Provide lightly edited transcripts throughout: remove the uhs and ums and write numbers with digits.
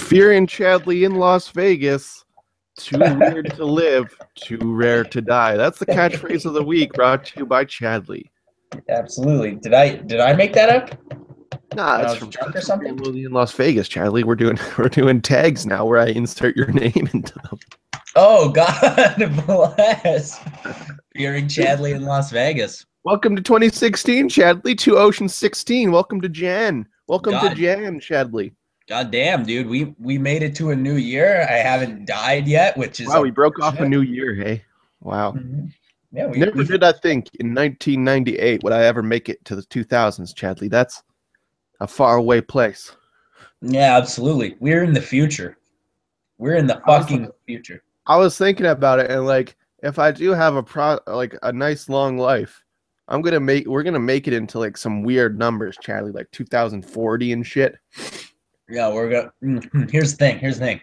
Fear and Chadley in Las Vegas. Too weird to live, too rare to die. That's the catchphrase of the week, brought to you by Chadley. Absolutely. Did I make that up? Nah, that's from Fear and Loathing in Las Vegas, Chadley. We're doing tags now where I insert your name into them. Oh, God bless. Fear and Chadley in Las Vegas. Welcome to 2016, Chadley. To Ocean 16. Welcome to Jan. Welcome to Jan, Chadley. God damn, dude. We made it to a new year. I haven't died yet, which is wow. We broke off a new year. Hey, wow. Mm-hmm. Yeah, Never did I think in 1998 would I ever make it to the 2000s, Chadley. That's a faraway place. Yeah, absolutely. We're in the future. We're in the fucking future. I was thinking about it, and like, if I do have a nice long life, we're gonna make it into like some weird numbers, Chadley, like 2040 and shit. Yeah, we're gonna. Here's the thing.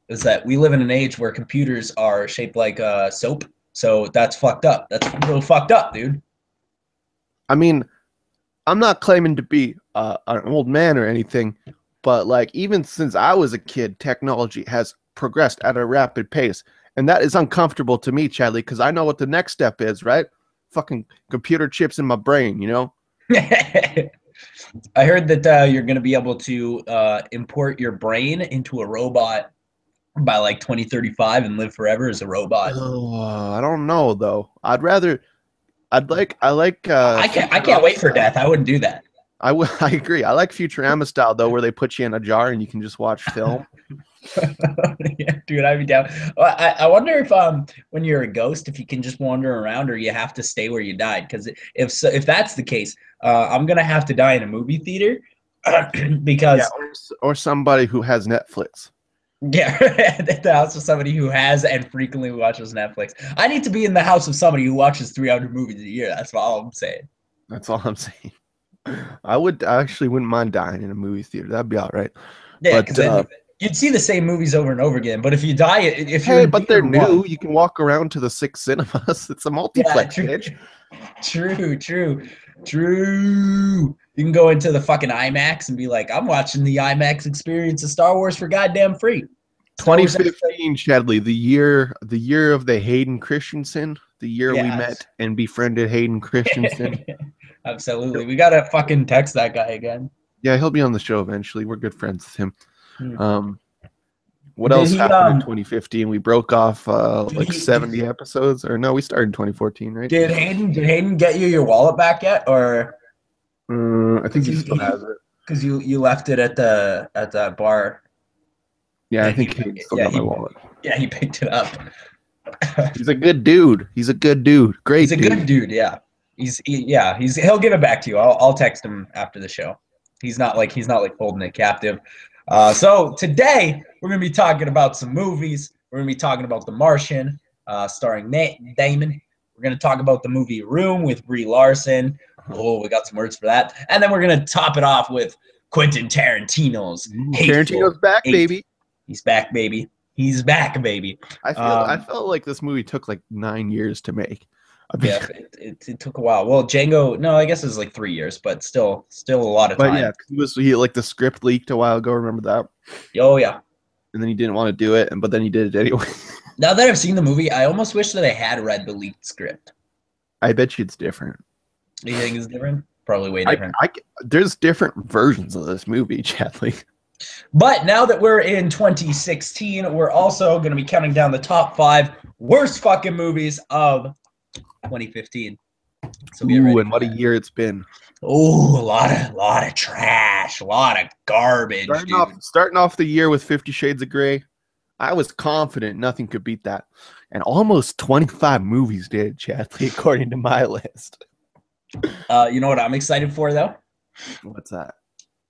Is that we live in an age where computers are shaped like soap. So that's fucked up. That's real fucked up, dude. I mean, I'm not claiming to be an old man or anything, but like even since I was a kid, technology has progressed at a rapid pace, and that is uncomfortable to me, Chadley, because I know what the next step is, right? Fucking computer chips in my brain, you know? I heard that you're going to be able to import your brain into a robot by like 2035 and live forever as a robot. Oh, I don't know though. I like. I can't wait for death. I wouldn't do that. I agree. I like Futurama style though, where they put you in a jar and you can just watch film. Yeah, dude, I'd be down. I wonder if when you're a ghost, if you can just wander around or you have to stay where you died. Because if that's the case, I'm gonna have to die in a movie theater because or somebody who has Netflix. Yeah, at the house of somebody who has and frequently watches Netflix. I need to be in the house of somebody who watches 300 movies a year. That's all I'm saying. That's all I'm saying. I actually wouldn't mind dying in a movie theater. That'd be all right. Yeah, because you'd see the same movies over and over again. But if you die, but they're new. You can walk around to the 6 cinemas. It's a multiplex, bitch. True. You can go into the fucking IMAX and be like, I'm watching the IMAX experience of Star Wars for goddamn free. 2015, Chadley, the year of the Hayden Christensen, the year we met and befriended Hayden Christensen. Absolutely. We gotta fucking text that guy again. Yeah, he'll be on the show eventually. We're good friends with him. What else happened in 2015? We broke off like 70 episodes, or no, we started in 2014, right? Did Hayden get you your wallet back yet, or? I think he still has it. Because you left it at the bar. Yeah, I think he still got my wallet. Yeah, he picked it up. He's a good dude. Great. He's a good dude. Yeah. He'll give it back to you. I'll text him after the show. He's not like holding it captive. So today we're gonna be talking about some movies. We're gonna be talking about The Martian, starring Damon. We're gonna talk about the movie Room with Brie Larson. Oh, we got some words for that. And then we're gonna top it off with Quentin Tarantino's Hateful. Tarantino's back, baby. He's back, baby. He's back, baby. I felt like this movie took like 9 years to make. Yeah, it took a while. Well, Django, no, I guess it was like 3 years, but still a lot of time. But yeah, he like the script leaked a while ago. Remember that? Oh yeah. And then he didn't want to do it, but then he did it anyway. Now that I've seen the movie, I almost wish that I had read the leaked script. I bet you it's different. You think it's different? Probably way different. There's different versions of this movie, Chadley. But now that we're in 2016, we're also going to be counting down the top 5 worst fucking movies of 2015. So ooh, and what a year it's been. Oh, a lot of trash, a lot of garbage. Starting off the year with 50 Shades of Grey, I was confident nothing could beat that. And almost 25 movies did, Chadley, according to my list. You know what I'm excited for, though? What's that?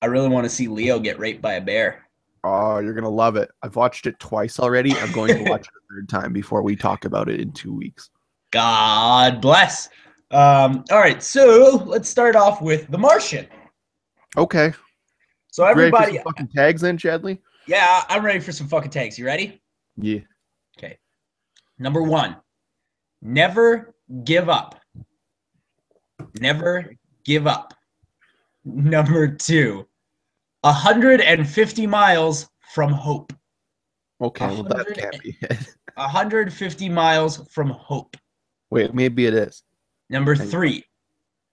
I really want to see Leo get raped by a bear. Oh, you're going to love it. I've watched it twice already. I'm going to watch it a third time before we talk about it in 2 weeks. God bless. All right, so let's start off with The Martian. Okay. So everybody... Ready for some fucking tags then, Chadley? Yeah, I'm ready for some fucking tags. You ready? Yeah. Okay. Number 1, never give up. Never give up. Number 2, 150 miles from hope. Okay, well that can't be it. 150 miles from hope. Wait, maybe it is. Number 3,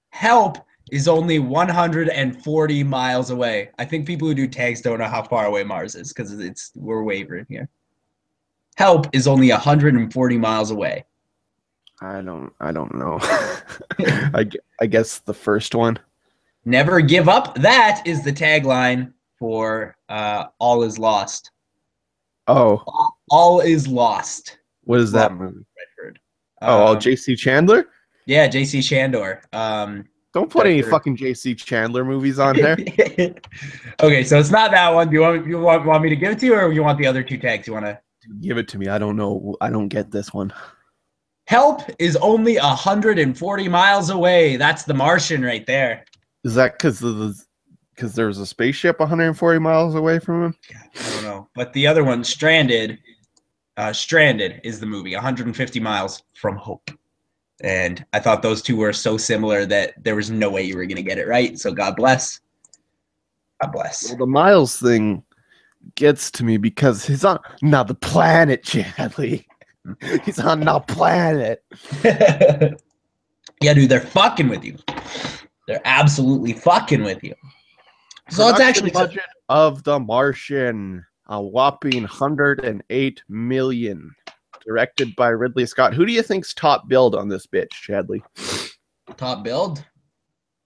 help is only 140 miles away. I think people who do tags don't know how far away Mars is because we're wavering here. Help is only 140 miles away. I don't know. I guess the first one. Never give up. That is the tagline for All Is Lost. Oh. All Is Lost. What is that movie? Redford. J.C. Chandler? Yeah, J.C. Chandler. Don't put any fucking J.C. Chandler movies on there. Okay, so it's not that one. Do you want me to give it to you, or you want the other 2 tags? You want to give it to me? I don't know. I don't get this one. Help is only 140 miles away. That's the Martian right there. Is that because there's a spaceship 140 miles away from him? I don't know. But the other one, Stranded is the movie, 150 miles from hope. And I thought those two were so similar that there was no way you were going to get it right. So God bless. God bless. Well, the miles thing gets to me because he's on the planet, Chadley. He's on the planet. Yeah, dude, they're fucking with you. They're absolutely fucking with you. So it's actually budget of The Martian, a whopping $108 million. Directed by Ridley Scott. Who do you think's top billed on this bitch, Chadley? Top billed?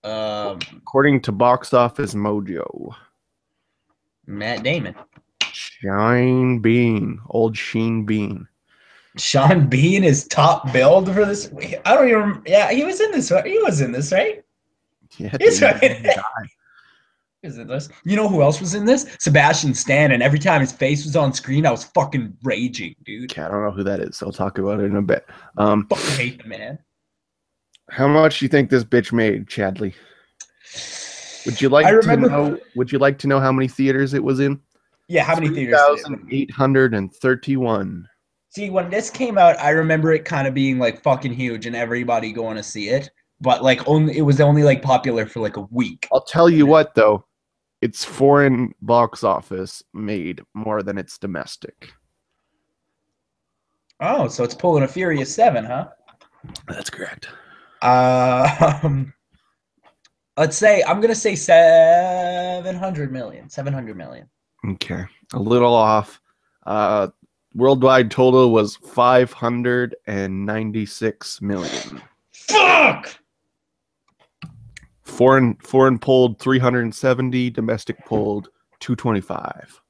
According to Box Office Mojo. Matt Damon. Shine Bean. Old Sheen Bean. Sean Bean is top billed for this. I don't even. Yeah, he was in this. He was in this, right? Yeah, he's right. Is in this? You know who else was in this? Sebastian Stan. And every time his face was on screen, I was fucking raging, dude. Okay, I don't know who that is. So I'll talk about it in a bit. Fucking hate the man. How much do you think this bitch made, Chadley? Would you like to know? Would you like to know how many theaters it was in? Yeah, how many theaters? 3,831. See, when this came out, I remember it kind of being like fucking huge and everybody going to see it. But like it was only like popular for like a week. I'll tell you what though, its foreign box office made more than its domestic. Oh, so it's pulling a furious 7, huh? That's correct. Let's say I'm gonna say 700 million. 700 million. Okay, a little off. Worldwide total was 596 million. Fuck! Foreign pulled 370, domestic pulled 225.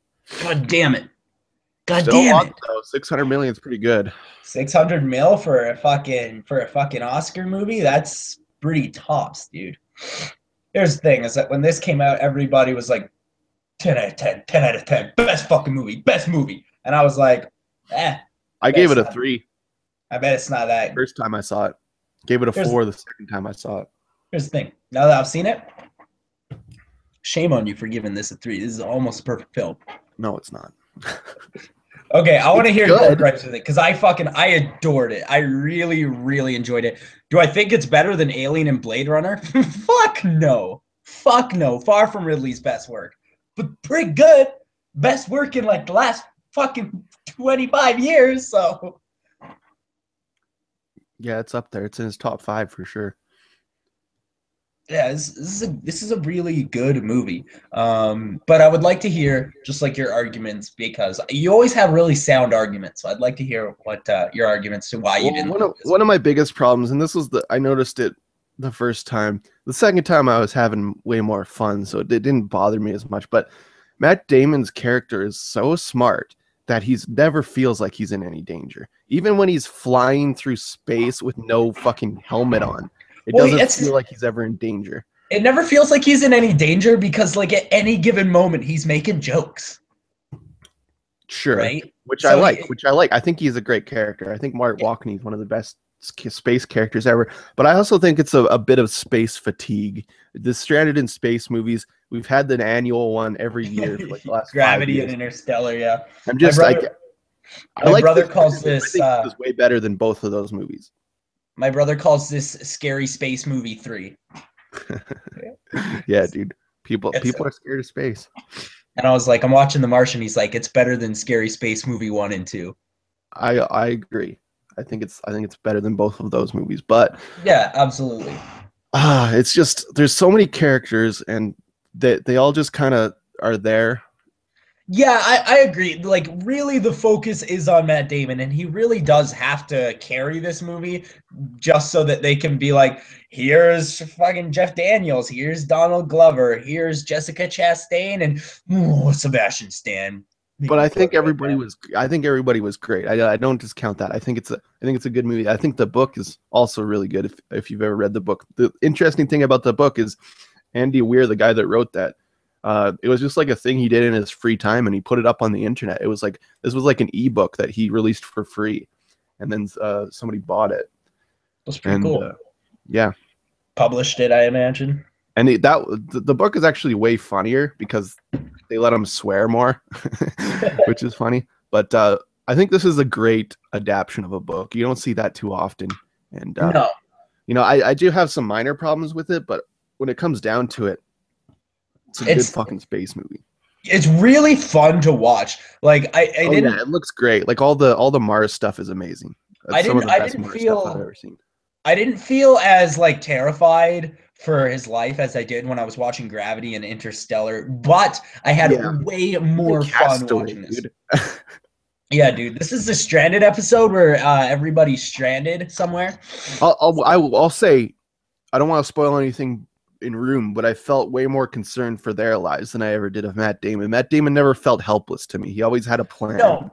God damn it. God Still damn it. Though, 600 million is pretty good. 600 mil for a fucking Oscar movie? That's pretty tops, dude. Here's the thing, is that when this came out, everybody was like 10 out of 10, 10 out of 10, best fucking movie, best movie. And I was like, I gave it a 3. I bet it's not that. First time I saw it. Gave it a 4 the second time I saw it. Here's the thing. Now that I've seen it, shame on you for giving this a 3. This is almost a perfect film. No, it's not. Okay, I want to hear your gripes with it because I adored it. I really, really enjoyed it. Do I think it's better than Alien and Blade Runner? Fuck no. Fuck no. Far from Ridley's best work. But pretty good. Best work in like the last fucking 25 years, so. Yeah, it's up there. It's in his top 5 for sure. Yeah, this is a really good movie. But I would like to hear just like your arguments because you always have really sound arguments. So I'd like to hear what your arguments to why you didn't. One of my biggest problems, and this was I noticed it the first time. The second time I was having way more fun, so it didn't bother me as much. But Matt Damon's character is so smart that he's never feels like he's in any danger. Even when he's flying through space with no fucking helmet on. It doesn't feel like he's ever in danger. It never feels like he's in any danger because, like, at any given moment, he's making jokes. Sure, right? Which I like. I think he's a great character. I think Mark Walkney is one of the best space characters ever. But I also think it's a bit of space fatigue. The Stranded in Space movies, we've had the annual one every year for like the last Gravity and Interstellar, yeah. I'm just my brother calls this. I think this is way better than both of those movies. My brother calls this Scary Space Movie 3. Yeah, dude. People are scared of space. And I was like, I'm watching The Martian. He's like, it's better than Scary Space Movie 1 and 2. I agree. I think it's better than both of those movies, but Yeah, absolutely. it's just there's so many characters and they all just kind of are there. Yeah, I agree. Like, really, the focus is on Matt Damon, and he really does have to carry this movie just so that they can be like, here's fucking Jeff Daniels, here's Donald Glover, here's Jessica Chastain, and Sebastian Stan. But Maybe put right now. I think everybody was great. I don't discount that. I think it's a good movie. I think the book is also really good if you've ever read the book. The interesting thing about the book is Andy Weir, the guy that wrote that, it was just like a thing he did in his free time and he put it up on the internet. It was like this was like an ebook that he released for free, and then somebody bought it. That's pretty And cool. yeah, Published it, I imagine. and the book is actually way funnier because they let him swear more, which is funny. But I think this is a great adaptation of a book. You don't see that too often, and No, you know I do have some minor problems with it, but when it comes down to it, it's a good it's fucking space movie. it's really fun to watch. Like I Oh didn't yeah, it looks great. Like all the Mars stuff is amazing. That's some of the I best didn't Mars stuff I've ever feel seen. I didn't feel as like terrified for his life as I did when I was watching Gravity and Interstellar, but I had Yeah, way even more fun Castaway, watching this. dude. Yeah, dude, this is the stranded episode where everybody's stranded somewhere. I'll say I don't want to spoil anything in Room, but I felt way more concerned for their lives than I ever did of Matt Damon. Matt Damon never felt helpless to me. He always had a plan. No,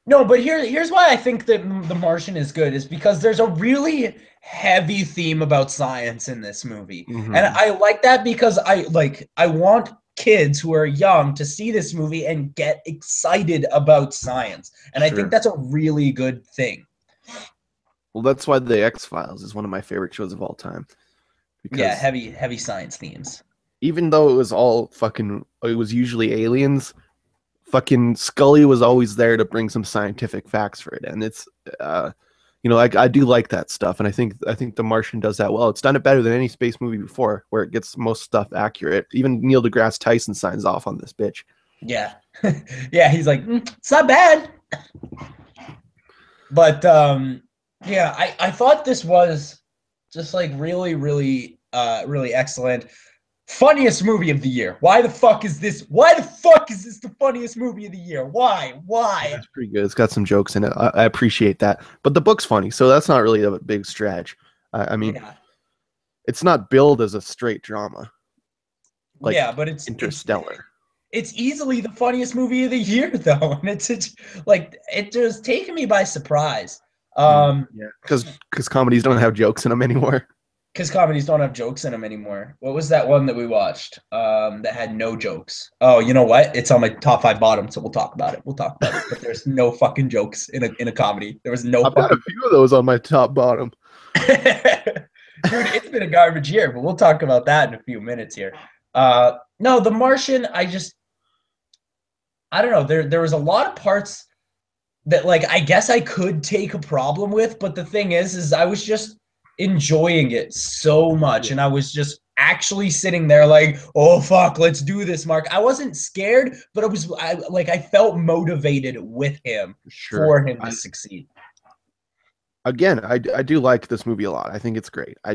no, but here's why I think that The Martian is good is because there's a really heavy theme about science in this movie. And Hmm. I like that because I want kids who are young to see this movie and get excited about science. And I think Sure. that's a really good thing. Well, that's why The X-Files is one of my favorite shows of all time. Yeah, Because heavy science themes. even though it was all fucking, it was usually aliens, fucking Scully was always there to bring some scientific facts for it. And it's, you know, I do like that stuff. And I think The Martian does that well. It's done it better than any space movie before, where it gets most stuff accurate. Even Neil deGrasse Tyson signs off on this bitch. Yeah. Yeah, he's like, it's not bad. But yeah, I thought this was just like really excellent. Funniest movie of the year. Why the fuck is this? Why the fuck is this the funniest movie of the year? Why? Why? It's pretty good. It's got some jokes in it. I appreciate that. But the book's funny, so that's not really a big stretch. I mean, Yeah. it's not billed as a straight drama like Yeah, but Interstellar. it's easily the funniest movie of the year though. And it's like it just taken me by surprise. Yeah, because comedies don't have jokes in them anymore. Because comedies don't have jokes in them anymore. What was that one that we watched that had no jokes? Oh, you know what? It's on my top 5 bottom, so we'll talk about it. We'll talk about it. But there's no fucking jokes in a comedy. There was no I've got a fucking. few of those on my top bottom. Dude, it's been a garbage year, but we'll talk about that in a few minutes here. No, The Martian, I don't know. There was a lot of parts that like I guess I could take a problem with, but the thing is I was just enjoying it so much, and I was just actually sitting there like, oh fuck, let's do this, Mark. I wasn't scared, but I felt motivated with him Sure. for him to succeed. I do like this movie a lot. I think it's great. I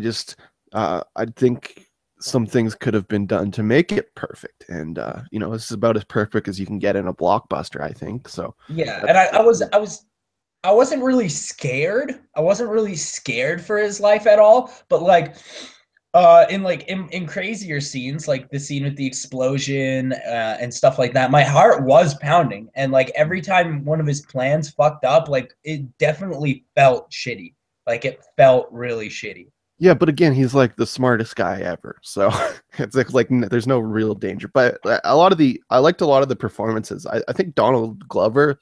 think some things could have been done to make it perfect, and you know, this is about as perfect as you can get in a blockbuster, I think. So Yeah, and I wasn't really scared. I wasn't really scared for his life at all, but like in crazier scenes like the scene with the explosion and stuff like that, my heart was pounding, and like every time one of his plans fucked up, like it definitely felt shitty. Like it felt really shitty. yeah, but again, he's like the smartest guy ever. So it's there's no real danger. But I liked a lot of the performances. I think Donald Glover.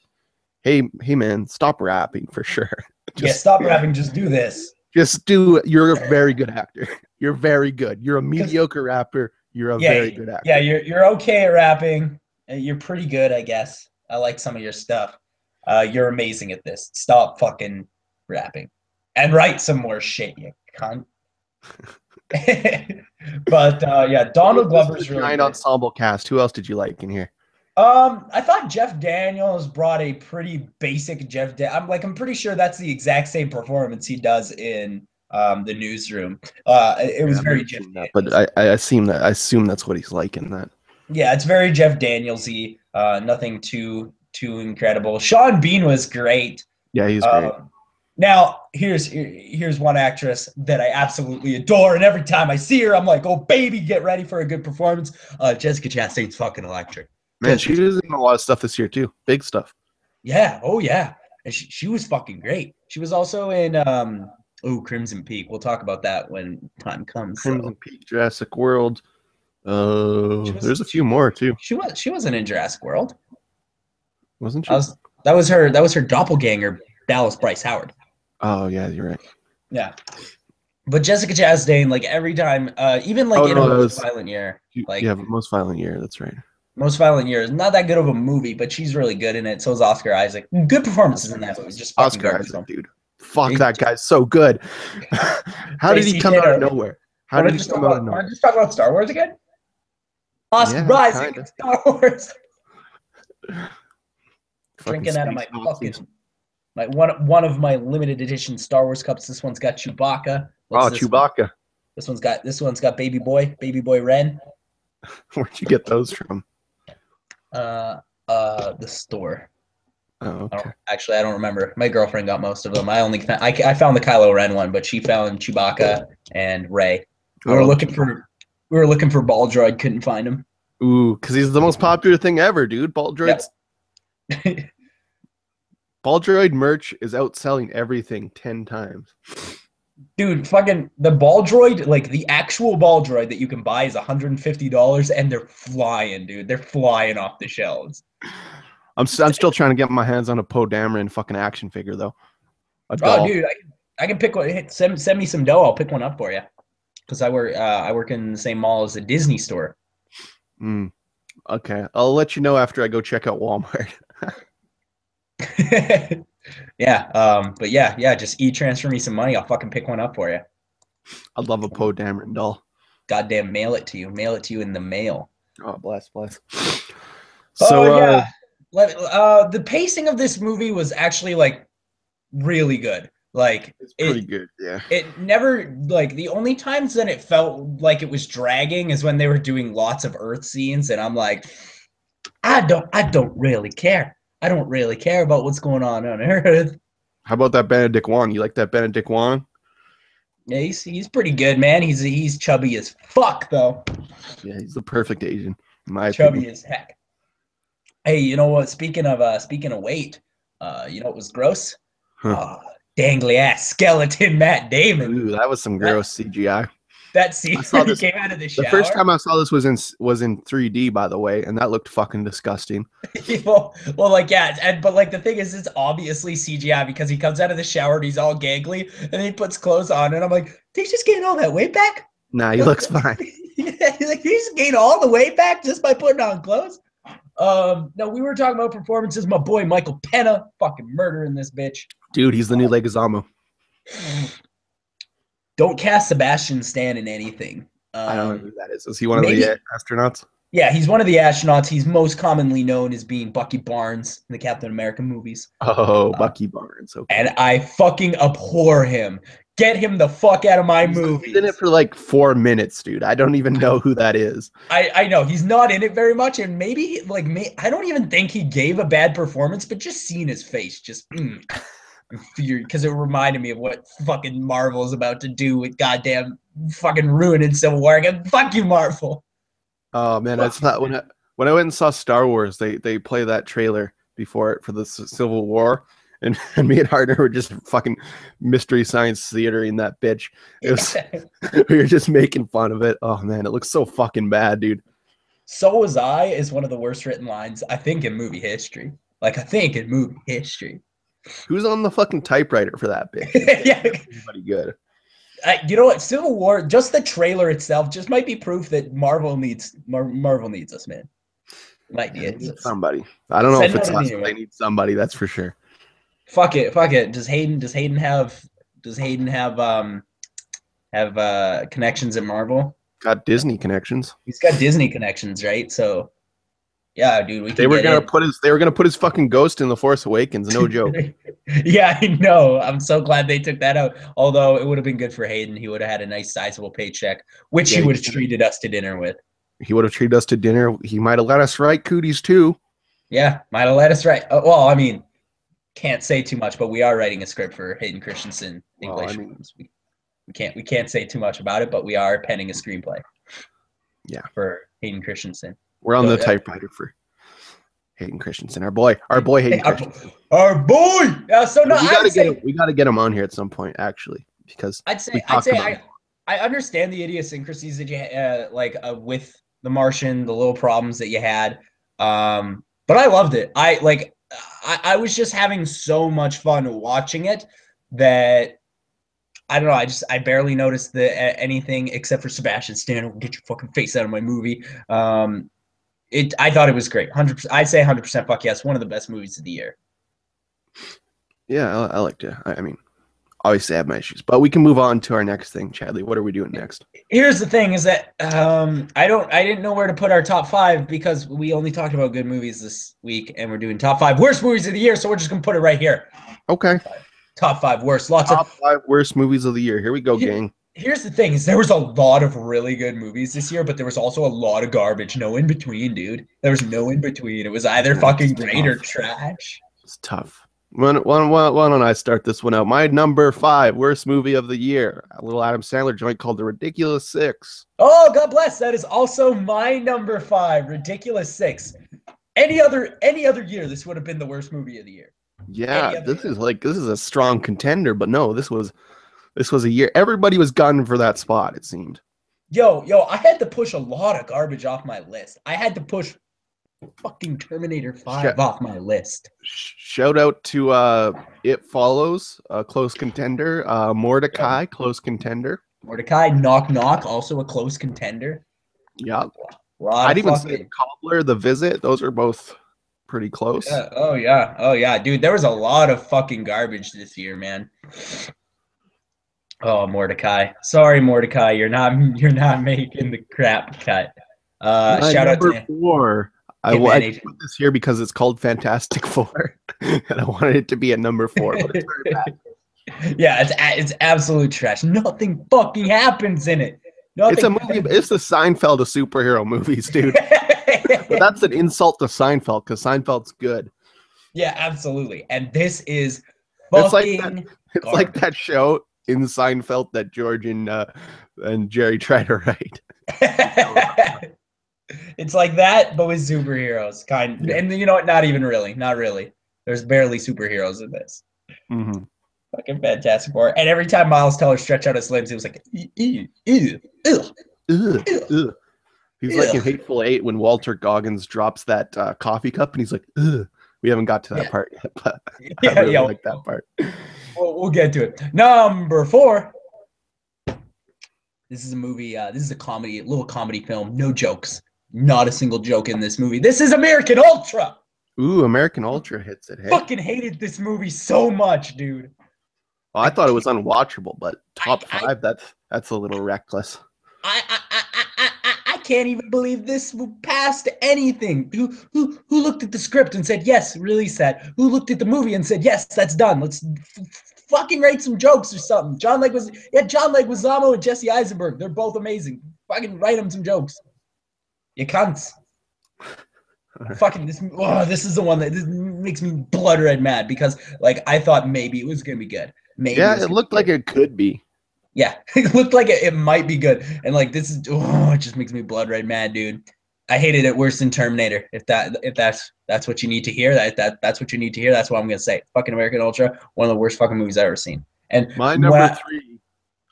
Hey man, stop rapping for sure. Yeah, stop rapping, just do this. Just do. You're a very good actor. You're very good. You're a 'Cause mediocre rapper. You're a yeah, very good actor. yeah, you're okay at rapping. You're pretty good, I guess. I like some of your stuff. You're amazing at this. Stop fucking rapping and write some more shit, you cunt. But yeah, Donald This was Glover's a really giant good. ensemble cast. Who else did you like in here? I thought Jeff Daniels brought a pretty basic I'm pretty sure that's the exact same performance he does in the Newsroom. It was I've very never Jeff seen that, but Daniels. I assume that's what he's like in that. Yeah, it's very Jeff Daniels-y. Nothing too incredible. Sean Bean was great. Yeah, he's great. Now, here's one actress that I absolutely adore, and every time I see her, I'm like, oh baby, get ready for a good performance. Jessica Chastain's fucking electric. Man, she was in a lot of stuff this year too. Big stuff. Yeah, oh yeah. And she was fucking great. She was also in Crimson Peak. We'll talk about that when time comes. Crimson Peak, Jurassic World. There's a few she, more too. she wasn't in Jurassic World. Wasn't she? That was her doppelganger, Dallas Bryce Howard. Oh yeah, you're right. Yeah. But Jessica Chastain, like every time, even like in a Most Violent Year, like yeah, Most Violent Year. That's right. Most Violent Year is not that good of a movie, but she's really good in it. So is Oscar Isaac. Good performances in that movie. Just fucking Oscar Isaac, dude. Fuck, that guy's so good. How did he come out of nowhere? How did he come out of nowhere? Want to just talk about Star Wars again? Oscar Isaac in Star Wars. Drinking out of my fucking one of my limited edition Star Wars cups. This one's got Chewbacca. Chewbacca. This one's got Baby Boy Ren. Where'd you get those from? The store. Oh, okay. I don't remember. My girlfriend got most of them. I found the Kylo Ren one, but she found Chewbacca and Rey. We were looking for Ball Droid, couldn't find him. Ooh, because he's the most popular thing ever, dude. Ball Droid's Ball Droid merch is outselling everything 10 times. Dude, fucking the Ball Droid, like the actual Ball Droid that you can buy is $150, and they're flying, dude. They're flying off the shelves. I'm still trying to get my hands on a Poe Dameron fucking action figure though. Oh, dude, I can pick one. Send me some dough. I'll pick one up for you. Because I work in the same mall as a Disney store. Okay, I'll let you know after I go check out Walmart. Yeah, but yeah, just transfer me some money. I'll fucking pick one up for you. I'd love a Poe Dameron doll. Goddamn, mail it to you. Mail it to you in the mail. Oh, bless. So yeah, the pacing of this movie was actually like really good. Like it's pretty good, yeah. It never like the only times that it felt like it was dragging is when they were doing lots of Earth scenes, and I'm like, I don't really care. I don't really care about what's going on Earth. How about that Benedict Wong? You like that Benedict Wong? Yeah, he's pretty good, man. He's chubby as fuck though. Yeah, he's the perfect Asian, in my chubby opinion. As heck. Hey, you know what? Speaking of weight, you know what was gross? Huh. Dangly ass skeleton Matt Damon. Ooh, that was some gross CGI. That scene when he came out of the shower. The first time I saw this was in 3D, by the way, and that looked fucking disgusting. well, like yeah, but like the thing is, it's obviously CGI because he comes out of the shower and he's all gangly, and then he puts clothes on, and I'm like, did he just gain all that weight back? Nah, he looks fine. Yeah, he's like, did he just gain all the weight back just by putting on clothes? No, we were talking about performances. My boy Michael Pena, fucking murdering this bitch. Dude, he's the new Leguizamo. Don't cast Sebastian Stan in anything. I don't know who that is. Is he one of the astronauts? Yeah, he's one of the astronauts. He's most commonly known as being Bucky Barnes in the Captain America movies. Oh, Bucky Barnes. Okay. And I fucking abhor him. Get him the fuck out of my movie. He's in it for like 4 minutes, dude. I don't even know who that is. I know he's not in it very much, and maybe like I don't even think he gave a bad performance, but just seeing his face, just because it reminded me of what fucking Marvel is about to do with goddamn fucking ruining Civil War. Fuck you, Marvel. Oh man, that's not when I went and saw Star Wars. They play that trailer before it for the Civil War. And me and Hardner were just fucking Mystery Science Theater-ing that bitch. It was, we were just making fun of it. Oh, man, it looks so fucking bad, dude. So was I is one of the worst written lines, I think, in movie history. Like, I think in movie history. Who's on the fucking typewriter for that bitch? Yeah. Everybody good. You know what? Civil War, just the trailer itself, just might be proof that Marvel needs us, man. Might need somebody. I don't know if it's us, but they need somebody, that's for sure. Fuck it. Does Hayden have connections at Marvel? Got Disney connections. He's got Disney connections, right? So Yeah, dude, we They can were get gonna in. put his fucking ghost in The Force Awakens. No joke. Yeah, I know. I'm so glad they took that out. Although it would have been good for Hayden. He would have had a nice sizable paycheck, which Yeah, he would have treated us to dinner with. he would have treated us to dinner. He might have let us write cooties too. Yeah, might have let us write. Well, I mean, can't say too much, but we are writing a script for Hayden Christensen in Well, I Glacier mean, Films. We can't say too much about it, but we are penning a screenplay. Yeah, for Hayden Christensen. we're on So, the typewriter for Hayden Christensen, our boy Hayden Christensen. Our boy. So no, We gotta get him on here at some point, actually, because I'd say I understand the idiosyncrasies that you with the Martian, the little problems that you had, but I loved it. I was just having so much fun watching it that I don't know. I barely noticed anything except for Sebastian Stan. Get your fucking face out of my movie. I thought it was great. 100%. I'd say 100% fuck yes. One of the best movies of the year. Yeah, I liked it. I mean, obviously I have my issues, but we can move on to our next thing. Chadley, what are we doing next? Here's the thing: is that I didn't know where to put our top 5 because we only talked about good movies this week, and we're doing top 5 worst movies of the year. So we're just gonna put it right here. Okay. Top 5 worst. Top 5 worst movies of the year. Here we go, gang. Here's the thing: is there was a lot of really good movies this year, but there was also a lot of garbage. No in between, dude. There was no in between. It was either fucking great or trash. It's tough. Why don't I start this one out? My number 5 worst movie of the year. A little Adam Sandler joint called The Ridiculous Six. Oh, God bless. That is also my number 5. Ridiculous Six. Any other year, this would have been the worst movie of the year. Yeah, this is a strong contender, but no, this was a year. Everybody was gunning for that spot, it seemed. Yo, I had to push a lot of garbage off my list. I had to push fucking Terminator 5 off my list. Shout out to It Follows, a close contender. Mordecai, close contender. Mordecai, Knock Knock, also a close contender. Yeah. I'd even say The Cobbler, The Visit. Those are both pretty close. Yeah. Oh yeah, dude. There was a lot of fucking garbage this year, man. Oh, Mordecai. Sorry, Mordecai. You're not making the crap cut. Shout out to 4. I put this here because it's called Fantastic Four, and I wanted it to be a number 4. But it's yeah, it's absolute trash. Nothing fucking happens in it. Nothing it's a movie. It's the Seinfeld of superhero movies, dude. But that's an insult to Seinfeld because Seinfeld's good. Yeah, absolutely. And this is fucking. It's like that show in Seinfeld that George and Jerry try to write. It's like that, but with superheroes, Yeah. And you know what? Not even really. Not really. There's barely superheroes in this. Mm-hmm. Fucking Fantastic Four. And every time Miles Teller stretched out his limbs, he was like, ew, ew, ew, ew. He's like in Hateful Eight when Walter Goggins drops that coffee cup, and he's like, ugh. We haven't got to that part yet, but I really like that part. We'll get to it. Number 4. This is a movie. This is a little comedy film. No jokes. Not a single joke in this movie. This is American Ultra. Ooh, American Ultra hits it. Hey. Fucking hated this movie so much, dude. Well, I thought it was unwatchable, but top 5, that's a little reckless. I can't even believe this passed anything. Who looked at the script and said, yes, release that? Who looked at the movie and said, yes, that's done. Let's fucking write some jokes or something. John Leguizamo and Jesse Eisenberg. They're both amazing. Fucking write them some jokes. You cunts. Fucking this is the one that this makes me blood red mad because I thought maybe it was gonna be good. Maybe it looked like it could be. Yeah, it looked like it might be good, and this is it just makes me blood red mad, dude. I hated it worse than Terminator. If that's what you need to hear, that's what you need to hear. That's what I'm gonna say. Fucking American Ultra, one of the worst fucking movies I've ever seen. And my number 3,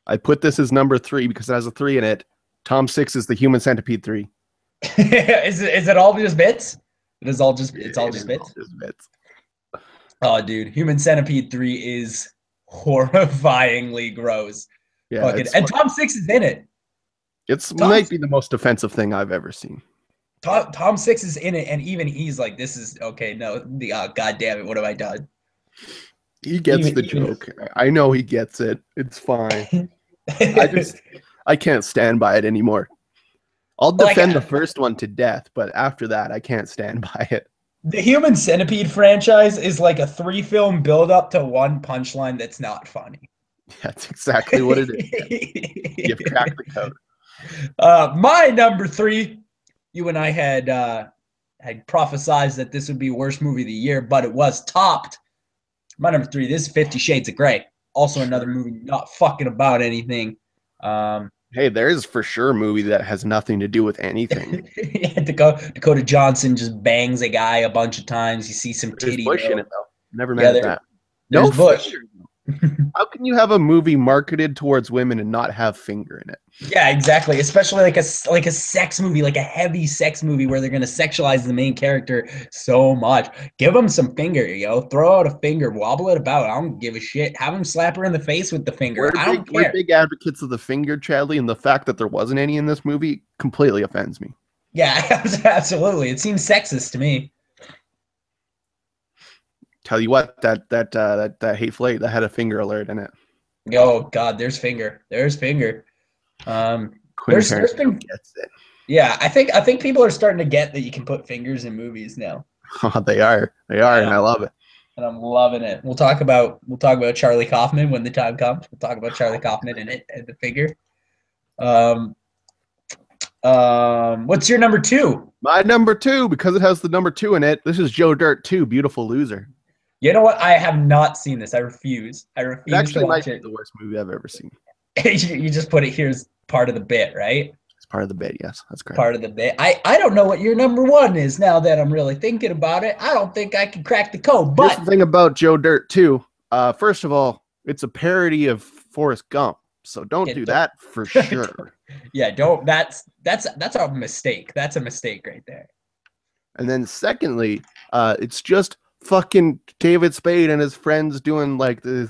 I put this as number 3 because it has a 3 in it. Tom Six is the Human Centipede 3. Is it all just bits? It's all just bits. Oh, dude, Human Centipede 3 is horrifyingly gross. Yeah, and Tom Six is in it. Might be the most offensive thing I've ever seen. Tom Six is in it, and even he's like, "This is okay." No, God damn it, what have I done? He gets the joke. I know he gets it. It's fine. I can't stand by it anymore. I'll Like, defend the first one to death, but after that, I can't stand by it. the Human Centipede franchise is like a 3-film build-up to one punchline that's not funny. That's exactly what it is. You've cracked the code. My number 3, you and I had prophesized that this would be worst movie of the year, but it was topped. My number 3, this is 50 Shades of Grey. Also another movie not fucking about anything. Hey, there is for sure a movie that has nothing to do with anything. Yeah, Dakota Johnson just bangs a guy a bunch of times. You see some There's titty. Bush in it, though. Never Yeah, mad at that. There's No Bush. finger. How can you have a movie marketed towards women and not have finger in it? Yeah, exactly. Especially like a sex movie, like a heavy sex movie where they're gonna sexualize the main character so much. Give them some finger, yo. Throw out a finger, wobble it about. I don't give a shit. Have him slap her in the face with the finger. I don't care. We're big advocates of the finger, Chadley, and the fact that there wasn't any in this movie completely offends me. Yeah, absolutely. It seems sexist to me. Tell you what, that Hateful Eight that had a finger alert in it. Oh God, there's finger. There's finger. Quentin There's been, gets it. yeah, I think people are starting to get that you can put fingers in movies now. Oh, they are, and I love it. And I'm loving it. We'll talk about Charlie Kaufman when the time comes. We'll talk about Charlie Kaufman in it and the figure. What's your number 2? My number 2, because it has the number 2 in it. This is Joe Dirt 2, Beautiful Loser. You know what? I have not seen this. I refuse. It actually might be the worst movie I've ever seen. You just put it here as part of the bit, right? It's part of the bit, yes. That's correct. Part of the bit. I don't know what your number 1 is now that I'm really thinking about it. I don't think I can crack the code. But here's the thing about Joe Dirt 2. First of all, it's a parody of Forrest Gump. So don't do that for sure. Yeah, don't. That's a mistake. That's a mistake right there. And then secondly, it's just fucking David Spade and his friends doing like the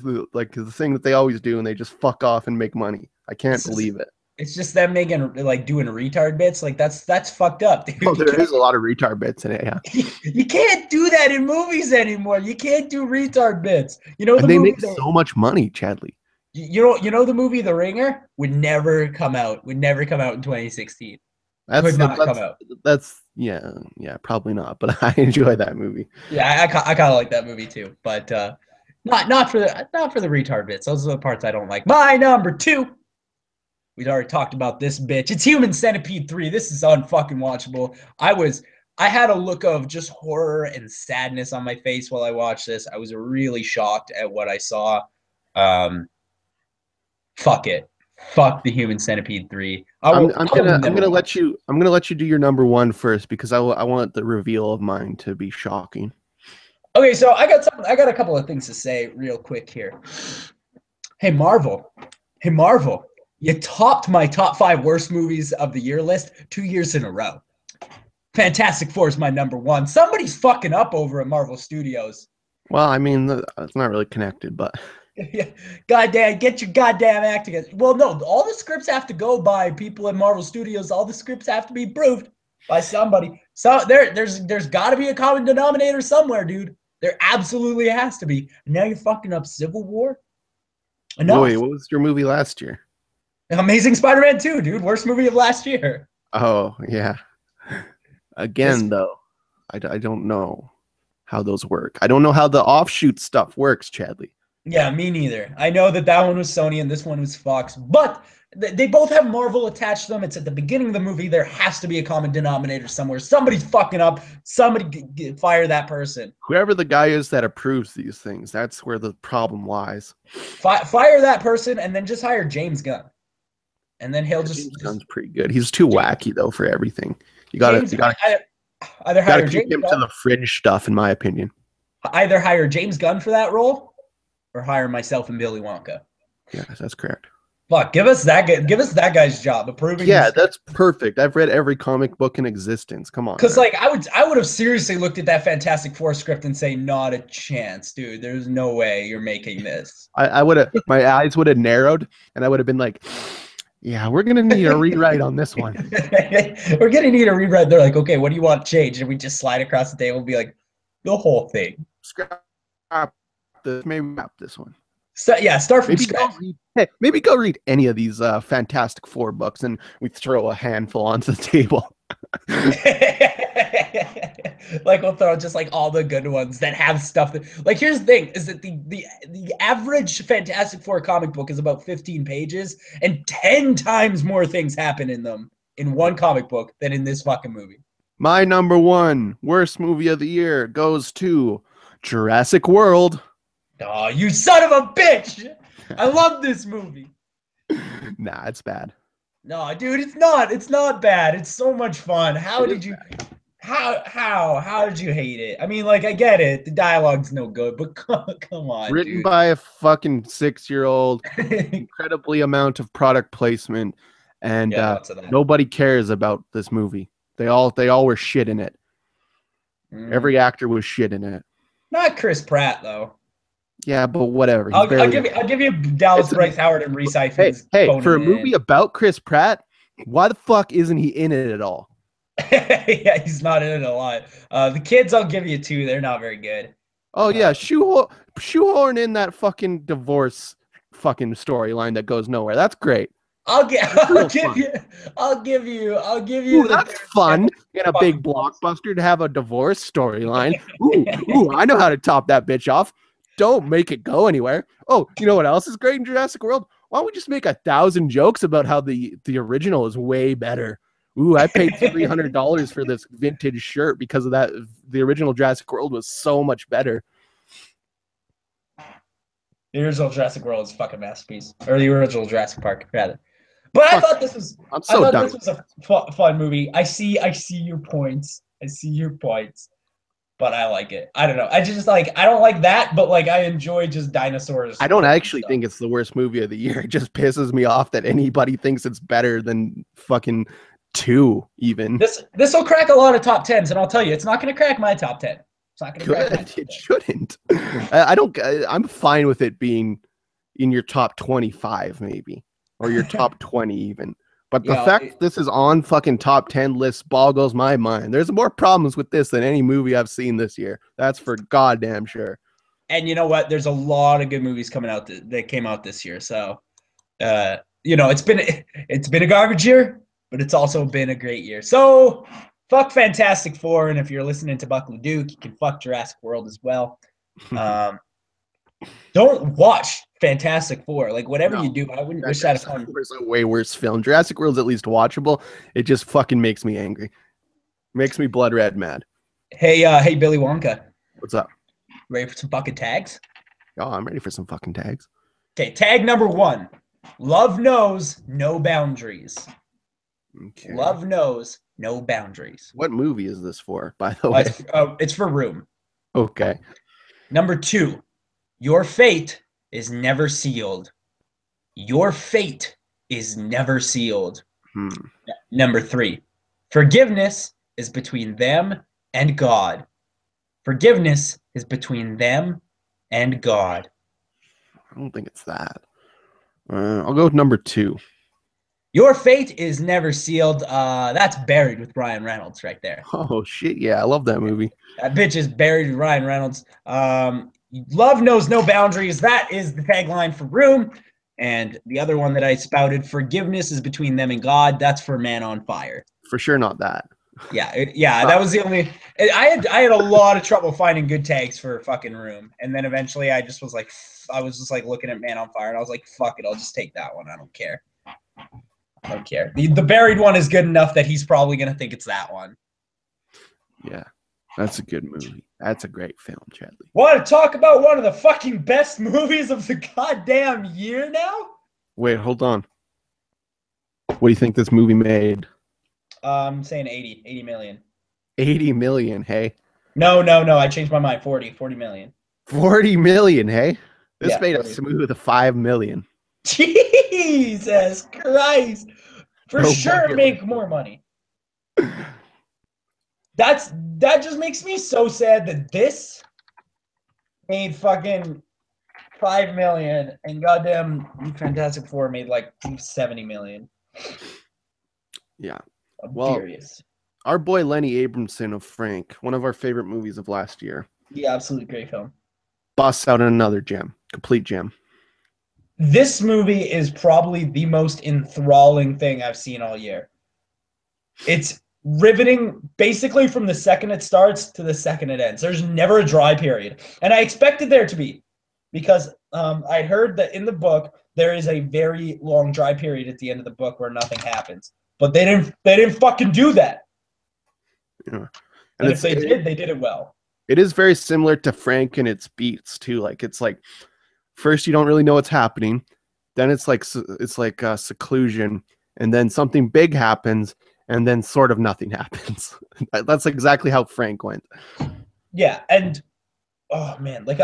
thing that they always do, and they just fuck off and make money. I can't believe it. It's just them making doing retard bits. Like that's fucked up, dude. Oh, there is a lot of retard bits in it. Yeah, you can't do that in movies anymore. You can't do retard bits. You know, they make so much money, Chadley. You know the movie The Ringer would never come out. Would never come out in 2016. Could not come out. That's yeah, probably not. But I enjoy that movie. Yeah, I kind of like that movie too. But not for the retard bits. Those are the parts I don't like. My number 2. We'd already talked about this bitch. It's Human Centipede 3. This is unfucking watchable. I had a look of just horror and sadness on my face while I watched this. I was really shocked at what I saw. Fuck it. Fuck the Human Centipede 3. I'm gonna let you do your number 1 first, because I want the reveal of mine to be shocking. Okay, so I got a couple of things to say real quick here. Hey Marvel, you topped my top 5 worst movies of the year list 2 years in a row. Fantastic Four is my number 1. Somebody's fucking up over at Marvel Studios. Well, I mean, it's not really connected, but. Yeah, goddamn, get your goddamn act together. Well, no, all the scripts have to go by people at Marvel Studios. All the scripts have to be approved by somebody. So there's got to be a common denominator somewhere, dude. There absolutely has to be. Now you're fucking up Civil War. Enough. Wait, what was your movie last year? Amazing Spider-Man 2, dude. Worst movie of last year. Oh yeah. Again, though, I don't know how those work. I don't know how the offshoot stuff works, Chadley. Yeah, me neither. I know that one was Sony and this one was Fox, but they both have Marvel attached to them. It's at the beginning of the movie. There has to be a common denominator somewhere. Somebody's fucking up. Somebody fire that person. Whoever the guy is that approves these things, that's where the problem lies. Fire that person and then just hire James Gunn. And then he'll James Gunn's pretty good. He's too wacky, though, for everything. You gotta keep him to the fringe stuff, in my opinion. Either hire James Gunn for that role, or hire myself and Billy Wonka. Yeah, that's correct. Fuck, give us that guy's job approving. Yeah, that's perfect. I've read every comic book in existence. Come on. Because like I would have seriously looked at that Fantastic Four script and say, not a chance, dude. There's no way you're making this. I would have, my eyes would have narrowed, and I would have been like, yeah, we're gonna need a rewrite on this one. We're gonna need a rewrite. They're like, okay, what do you want changed? And we just slide across the table and be like, the whole thing. Scrap this, maybe wrap this one. So yeah, start from Maybe go scratch. read. Hey, maybe go read any of these Fantastic Four books, and we throw a handful onto the table. Like we'll throw just like all the good ones that have stuff that like here's the thing is that the average Fantastic Four comic book is about 15 pages and 10 times more things happen in them in one comic book than in this fucking movie. My number one worst movie of the year goes to Jurassic World. Oh, you son of a bitch! I love this movie. Nah, it's bad. No, dude, it's not. It's not bad. It's so much fun. How It did is you bad. how did you hate it? I mean, like I get it. The dialogue's no good, but come on, Written dude. by a fucking 6-year-old, incredibly amount of product placement, and Yeah, lots of that. nobody cares about this movie. They all were shit in it. Every actor was shit in it. Not Chris Pratt though. Yeah, but whatever. He's I'll barely. give you Dallas It's a, Bryce Howard and Reese hey, Ifans hey, phoning for a it movie in. about Chris Pratt, why the fuck isn't he in it at all? Yeah, he's not in it a lot. The kids, I'll give you two. They're not very good. Oh yeah, shoehorn in that fucking divorce fucking storyline that goes nowhere. That's great. I'll give It's I'll real give fun. you I'll give Ooh, you the that's fun in a big fucking blockbuster to have a divorce storyline. Ooh, I know how to top that bitch off. Don't make it go anywhere. Oh, you know what else is great in Jurassic World? Why don't we just make 1,000 jokes about how the original is way better? Ooh, I paid $300 for this vintage shirt because of that. The original Jurassic World was so much better. The original Jurassic World is a fucking masterpiece, or the original Jurassic Park, rather. But Fuck, I'm I so thought done. this was a fun movie. I see your points. I see your points, but I like it. I don't know. I just like I don't like that, but like I enjoy just dinosaurs. I don't killing actually stuff. think it's the worst movie of the year. It just pisses me off that anybody thinks it's better than fucking 2 even. This will crack a lot of top tens, and I'll tell you, it's not going to crack my top 10. It's not going to crack my Good. top It 10. shouldn't. I don't. I'm fine with it being in your top 25, maybe, or your top 20 even. But the Yeah, fact this is on fucking top 10 lists boggles my mind. There's more problems with this than any movie I've seen this year. That's for goddamn sure. and you know what? There's a lot of good movies coming out that came out this year. So, you know, it's been a garbage year, but it's also been a great year. So, fuck Fantastic Four, and if you're listening to Buckley Duke, you can fuck Jurassic World as well. Don't watch Fantastic Four. Like whatever No, you do, I wouldn't wish that Fantastic upon. Four is a way worse film. Jurassic World's at least watchable. It just fucking makes me angry. Makes me blood red mad. Hey, Billy Wonka, What's up? ready for some fucking tags? Oh, I'm ready for some fucking tags. Okay, tag number one: Love knows no boundaries. Okay. Love knows no boundaries. What movie is this for, by the way? It's for Room. Okay. Number two: Your fate is never sealed. Your fate is never sealed. Number three: Forgiveness is between them and God. Forgiveness is between them and God. I don't think it's that. I'll go with number 2. Your fate is never sealed. That's Buried with Ryan Reynolds right there. Oh shit, yeah, I love that movie. That bitch is Buried with Ryan Reynolds. Love knows no boundaries. That is the tagline for Room. And the other one that I spouted, forgiveness is between them and God. That's for Man on Fire. For sure, not that. Yeah, that was the only. I had a lot of trouble finding good tags for fucking Room, and then eventually I was just like looking at Man on Fire, and I was like, fuck it, I'll just take that one. I don't care. I don't care. The Buried one is good enough that he's probably gonna think it's that one. Yeah, that's a good movie. That's a great film, Chadley. Want to talk about one of the fucking best movies of the goddamn year now? Wait, hold on. What do you think this movie made? I'm saying 80 million. 80 million, hey? No, I changed my mind. 40 million. 40 million, hey? This Yeah, made 40. a smooth 5 million. Jesus Christ. For No sure budget. make more money. That just makes me so sad that this made fucking 5 million and goddamn Fantastic Four made like 70 million. Yeah. I'm Well, furious. our boy Lenny Abrahamson of Frank, one of our favorite movies of last year, Yeah, absolutely great film. busts out another gem. Complete gem. This movie is probably the most enthralling thing I've seen all year. It's riveting basically from the second it starts to the second it ends. There's never a dry period. And I expected there to be, because I heard that in the book there is a very long dry period at the end of the book where nothing happens. But they didn't fucking do that. Yeah. And if they did, they did it well. It is very similar to Frank and its beats too. Like it's like first you don't really know what's happening, then it's like seclusion, and then something big happens, and then sort of nothing happens. That's exactly how Frank went. Yeah, and oh man, like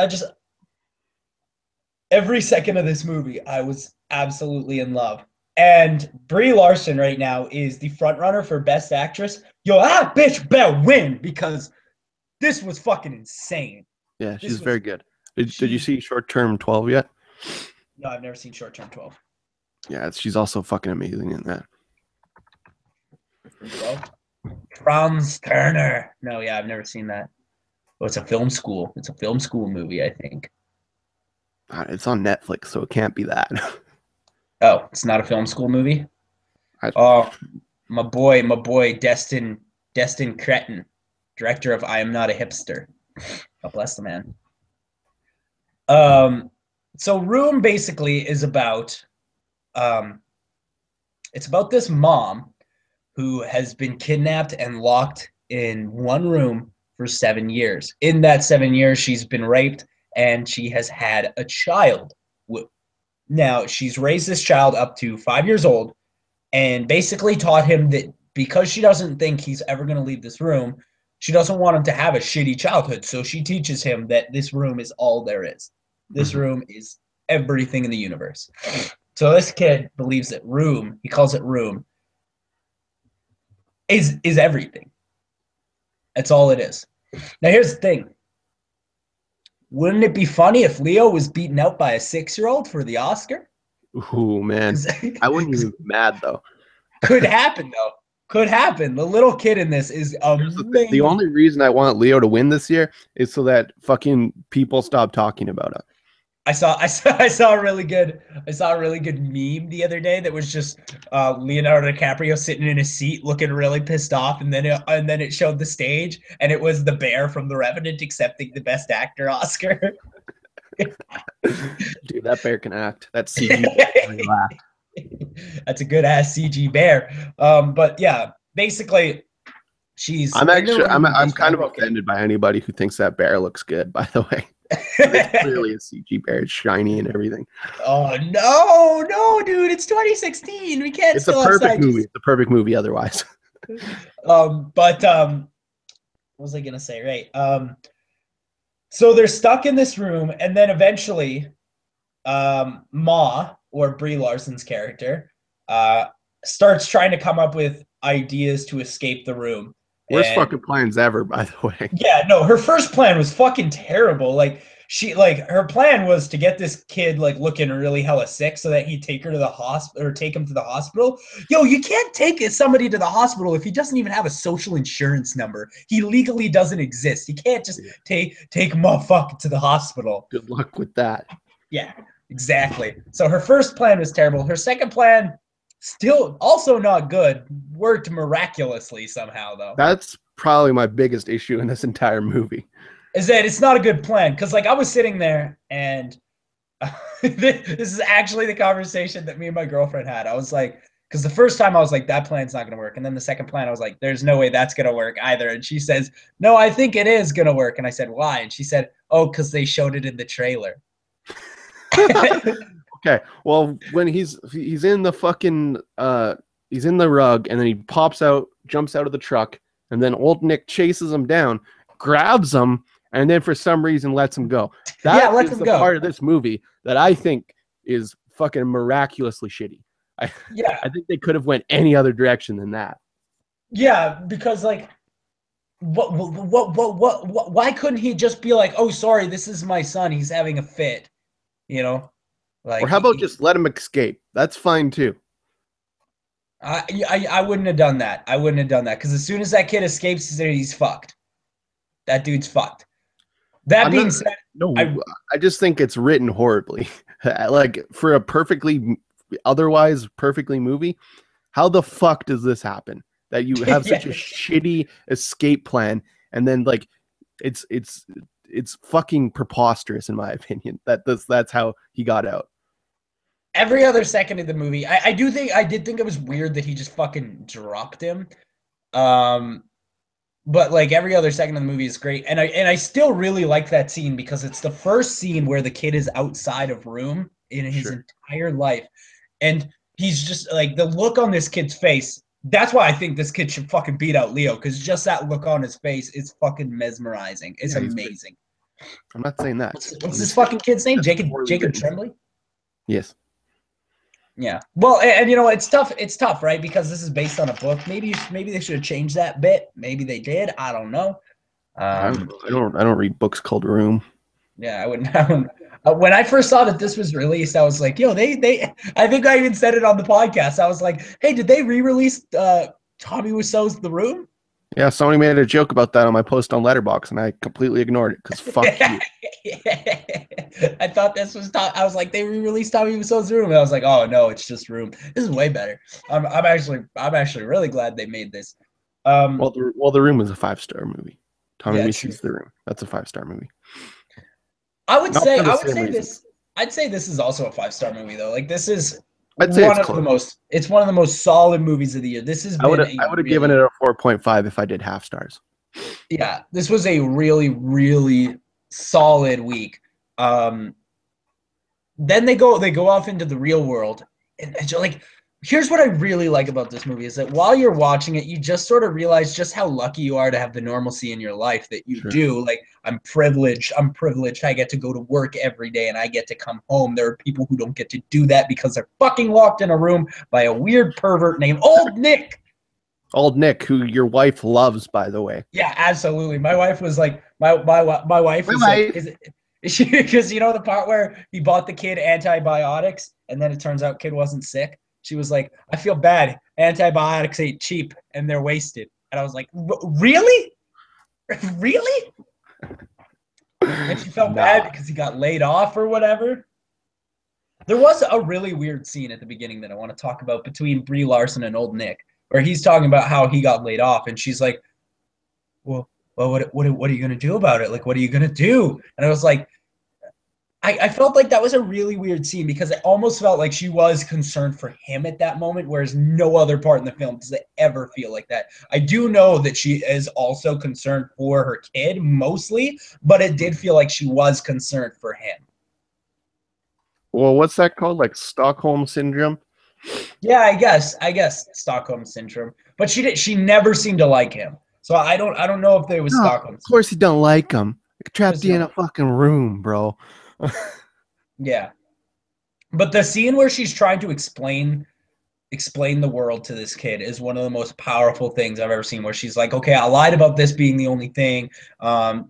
every second of this movie, I was absolutely in love. And Brie Larson right now is the front runner for Best Actress. Yo, bitch better win, because this was fucking insane. Yeah, she's very good. Did you see Short Term 12 yet? No, I've never seen Short Term 12. Yeah, she's also fucking amazing in that. 12? Franz Turner. No, yeah, I've never seen that. Oh, it's a film school. It's a film school movie, I think. It's on Netflix, so it can't be that. Oh, it's not a film school movie? Oh, my boy, Destin Cretton, director of I Am Not a Hipster. God bless the man. So Room basically is about, it's about this mom who has been kidnapped and locked in one room for 7 years. In that 7 years, she's been raped and she has had a child. Now, she's raised this child up to 5 years old and basically taught him that because she doesn't think he's ever going to leave this room, she doesn't want him to have a shitty childhood. So she teaches him that this room is all there is. This room is everything in the universe. So this kid believes that room, he calls it room, is everything. That's all it is. Now, here's the thing. Wouldn't it be funny if Leo was beaten out by a 6-year-old for the Oscar? Ooh, man. I wouldn't even be mad, though. Could happen, though. Could happen. The little kid in this is amazing. The only reason I want Leo to win this year is so that fucking people stop talking about it. I saw a really good meme the other day that was just Leonardo DiCaprio sitting in a seat looking really pissed off, and then it showed the stage, and it was the bear from The Revenant accepting the Best Actor Oscar. Dude, that bear can act. That's CG. That's a good ass CG bear. But yeah, basically, I'm kind of offended by anybody who thinks that bear looks good. By the way. It's clearly a CG bear. It's shiny and everything. Oh no, dude! It's 2016. We can't. It's a perfect movie. It's a perfect movie. Otherwise. What was I gonna say? Right. So they're stuck in this room, and then eventually, Ma, or Brie Larson's character, starts trying to come up with ideas to escape the room. Worst fucking plans ever, by the way. Yeah, no, her first plan was fucking terrible. Like, her plan was to get this kid, like, looking really hella sick so that he'd take her to the hospital, or take him to the hospital. Yo, you can't take somebody to the hospital if he doesn't even have a social insurance number. He legally doesn't exist. You can't just take motherfucker to the hospital. Good luck with that. Yeah, exactly. So her first plan was terrible. Her second plan, still also not good. Worked miraculously somehow, though. That's probably my biggest issue in this entire movie. Is that it's not a good plan. Because, like, I was sitting there, and this is actually the conversation that me and my girlfriend had. I was like, because the first time I was like, that plan's not going to work. And then the second plan, I was like, there's no way that's going to work either. And she says, no, I think it is going to work. And I said, why? And she said, oh, because they showed it in the trailer. Okay, well, when he's in the fucking he's in the rug, and then he jumps out of the truck, and then old Nick chases him down, grabs him, and then for some reason lets him go. That is the part of this movie that I think is fucking miraculously shitty. I think they could have went any other direction than that. Yeah, because like, what? Why couldn't he just be like, oh, sorry, this is my son. He's having a fit, you know? Like, or how about just let him escape? That's fine too. I wouldn't have done that. I wouldn't have done that, because as soon as that kid escapes, he's fucked. That dude's fucked. That being said, I just think it's written horribly. Like for a otherwise perfectly movie, how the fuck does this happen? That you have such a shitty escape plan, and then like it's fucking preposterous in my opinion. That's how he got out. Every other second of the movie, I did think it was weird that he just fucking dropped him. But like every other second of the movie is great, and I still really like that scene because it's the first scene where the kid is outside of room in his entire life, and he's just like the look on this kid's face. That's why I think this kid should fucking beat out Leo, because just that look on his face is fucking mesmerizing. It's amazing. I'm not saying that. What's this fucking kid's name? Jacob Tremblay? Yes. Yeah. Well, and you know, it's tough. It's tough, right? Because this is based on a book. Maybe they should have changed that bit. Maybe they did. I don't know. I don't read books called Room. Yeah, I wouldn't. When I first saw that this was released, I was like, yo, they I think I even said it on the podcast. I was like, hey, did they re-release Tommy Wiseau's The Room? Yeah, somebody made a joke about that on my post on Letterboxd, and I completely ignored it because fuck you. I thought this was I was like, they re-released Tommy Wiseau's Room, and I was like, oh no, it's just Room. This is way better. I'm actually really glad they made this. Well, The Room was a 5-star movie. Tommy Wiseau's The Room. That's a 5-star movie. I'd say this is also a 5-star movie though. Like this is I'd say it's one of the most solid movies of the year. This is I would have given it a 4.5 if I did half stars. Yeah, this was a really, really solid week. Then they go off into the real world, and like here's what I really like about this movie is that while you're watching it, you just sort of realize just how lucky you are to have the normalcy in your life that you do. Like I'm privileged. I get to go to work every day and I get to come home. There are people who don't get to do that because they're fucking locked in a room by a weird pervert named Old Nick. Old Nick, who your wife loves, by the way. Yeah, absolutely. My wife was like, my wife was like, because you know the part where he bought the kid antibiotics and then it turns out kid wasn't sick. She was like, I feel bad. Antibiotics ain't cheap and they're wasted. And I was like, really? Really? And she felt bad because he got laid off or whatever. There was a really weird scene at the beginning that I want to talk about between Brie Larson and Old Nick, where he's talking about how he got laid off. And she's like, well, what are you going to do about it? Like, what are you going to do? And I was like, I felt like that was a really weird scene because it almost felt like she was concerned for him at that moment, whereas no other part in the film does it ever feel like that. I do know that she is also concerned for her kid mostly, but it did feel like she was concerned for him. Well, what's that called? Like Stockholm Syndrome? Yeah, I guess Stockholm Syndrome. But she never seemed to like him. So I don't know if there was Stockholm. Of course you don't like him. Trapped you in a fucking room, bro. Yeah, but the scene where she's trying to explain the world to this kid is one of the most powerful things I've ever seen, where she's like, okay, I lied about this being the only thing.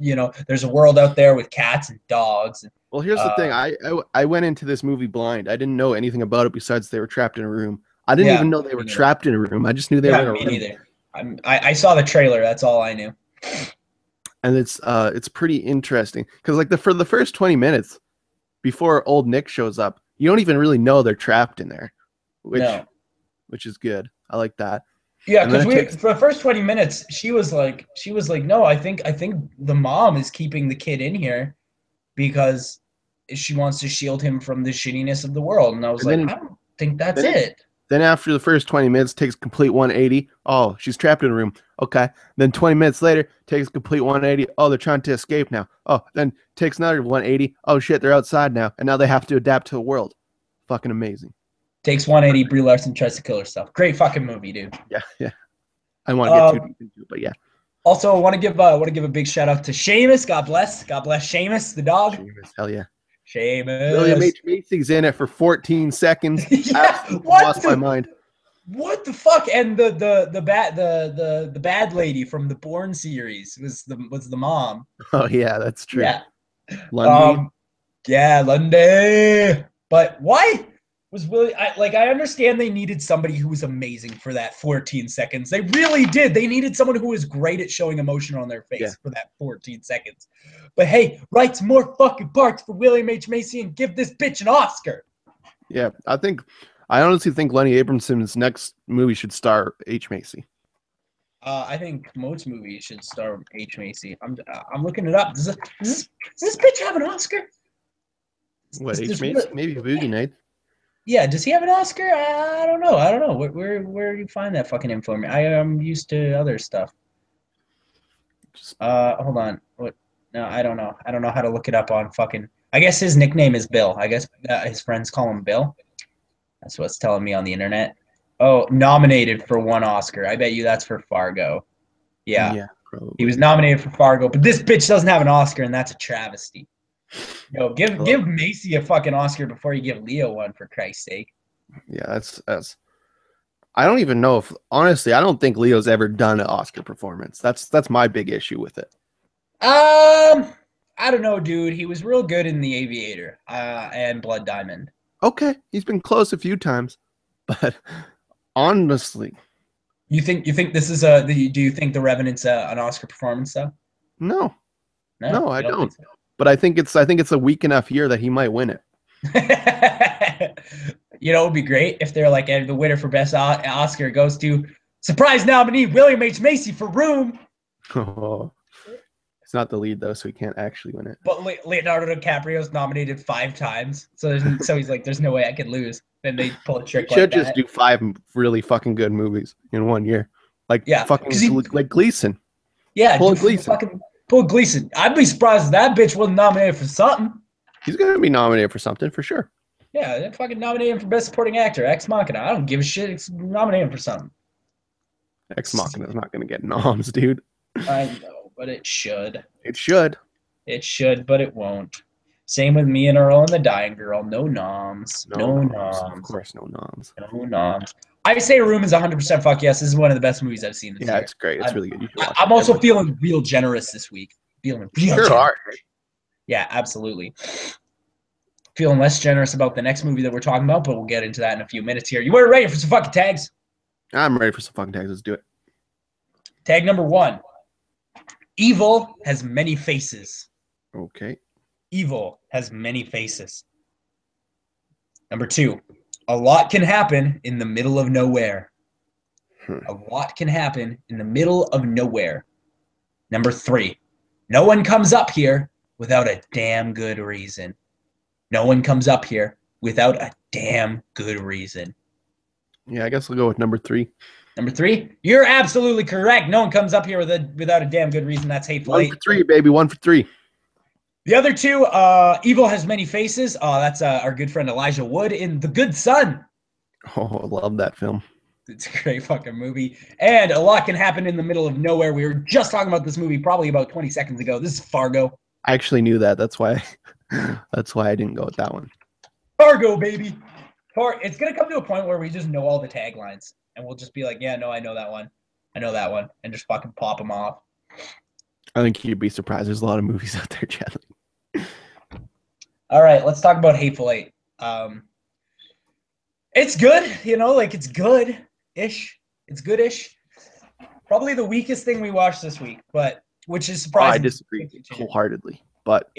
You know, there's a world out there with cats and dogs. Well, here's the thing. I went into this movie blind. I didn't know anything about it besides they were trapped in a room. I didn't even know they were trapped in a room. I just knew they were in a room. Neither. I saw the trailer. That's all I knew. And it's pretty interesting because like for the first 20 minutes before Old Nick shows up, you don't even really know they're trapped in there, which is good. I like that. Yeah, because for the first 20 minutes, she was like, no, I think the mom is keeping the kid in here because she wants to shield him from the shittiness of the world. And I was I don't think that's it. Then after the first 20 minutes, takes a complete 180. Oh, she's trapped in a room. Okay. Then 20 minutes later, takes a complete 180. Oh, they're trying to escape now. Oh, then takes another 180. Oh, shit, they're outside now. And now they have to adapt to the world. Fucking amazing. Takes 180. Brie Larson tries to kill herself. Great fucking movie, dude. Yeah. I want to get too deep into it, but yeah. Also, I want to give a big shout out to Seamus. God bless Seamus, the dog. Seamus, hell yeah. Seamus. William H. Macy's in it for 14 seconds. Yeah, lost my mind. What the fuck? And the bad lady from the Bourne series was the mom. Oh yeah, that's true. Yeah. Lundy. Yeah, Lundy. But why? Was really I understand they needed somebody who was amazing for that 14 seconds. They really did. They needed someone who was great at showing emotion on their face for that 14 seconds. But hey, write some more fucking parts for William H. Macy and give this bitch an Oscar. Yeah, I honestly think Lenny Abrahamson's next movie should star H. Macy. I think most movies should star H. Macy. I'm looking it up. Does this bitch have an Oscar? What, H. Macy? Maybe Boogie Nights. Yeah, does he have an Oscar? I don't know. I don't know. Where do you find that fucking info? I am used to other stuff. Hold on. What? No, I don't know. I don't know how to look it up on fucking. I guess his nickname is Bill. I guess his friends call him Bill. That's what's telling me on the internet. Oh, nominated for 1 Oscar. I bet you that's for Fargo. Yeah, probably. He was nominated for Fargo, but this bitch doesn't have an Oscar, and that's a travesty. Yo, give Macy a fucking Oscar before you give Leo one, for Christ's sake. Yeah, that's. I don't even know if, honestly, I don't think Leo's ever done an Oscar performance. That's my big issue with it. I don't know, dude. He was real good in The Aviator and Blood Diamond. Okay, he's been close a few times, but honestly, you think this is do you think The Revenant's an Oscar performance though? No, I don't. So. But I think it's a weak enough year that he might win it. You know, it would be great if they're like, the winner for best Oscar goes to surprise nominee William H. Macy for Room. Oh, it's not the lead though, so he can't actually win it. But Leonardo DiCaprio's nominated 5 times, so he's like, there's no way I could lose. Then they pull a trick. Should just do 5 really fucking good movies in 1 year, like like Gleason. Yeah, Pull Gleason. I'd be surprised if that bitch wasn't nominated for something. He's gonna be nominated for something for sure. Yeah, they fucking nominate him for Best Supporting Actor, Ex Machina. I don't give a shit. It's nominate him for something. Ex Machina's not gonna get noms, dude. I know, but it should. It should. It should, but it won't. Same with Me and Earl and the Dying Girl. No noms. No noms. Of course, no noms. No noms. I say Room is 100% fuck yes. This is one of the best movies I've seen this year. Yeah, it's great. It's really good. You should watch I'm also feeling real generous this week. Feeling real generous. Yeah, absolutely. Feeling less generous about the next movie that we're talking about, but we'll get into that in a few minutes here. You were ready for some fucking tags? I'm ready for some fucking tags. Let's do it. Tag number 1. Evil has many faces. Okay. Evil has many faces. Number 2. A lot can happen in the middle of nowhere. A lot can happen in the middle of nowhere. Number 3. No one comes up here without a damn good reason. No one comes up here without a damn good reason. Yeah, I guess we'll go with number 3. Number 3? You're absolutely correct. No one comes up here without a damn good reason. That's Hateful. 1 for 3, baby. 1 for 3. The other 2, Evil Has Many Faces. That's our good friend Elijah Wood in The Good Son. Oh, I love that film. It's a great fucking movie. And A Lot Can Happen in the Middle of Nowhere. We were just talking about this movie probably about 20 seconds ago. This is Fargo. I actually knew that. That's why I didn't go with that one. Fargo, baby. It's going to come to a point where we just know all the taglines. And we'll just be like, yeah, no, I know that one. I know that one. And just fucking pop them off. I think you'd be surprised. There's a lot of movies out there, Chadley. All right, let's talk about Hateful Eight. It's good, it's good-ish. It's good-ish. Probably the weakest thing we watched this week, but which is surprising. I disagree wholeheartedly, but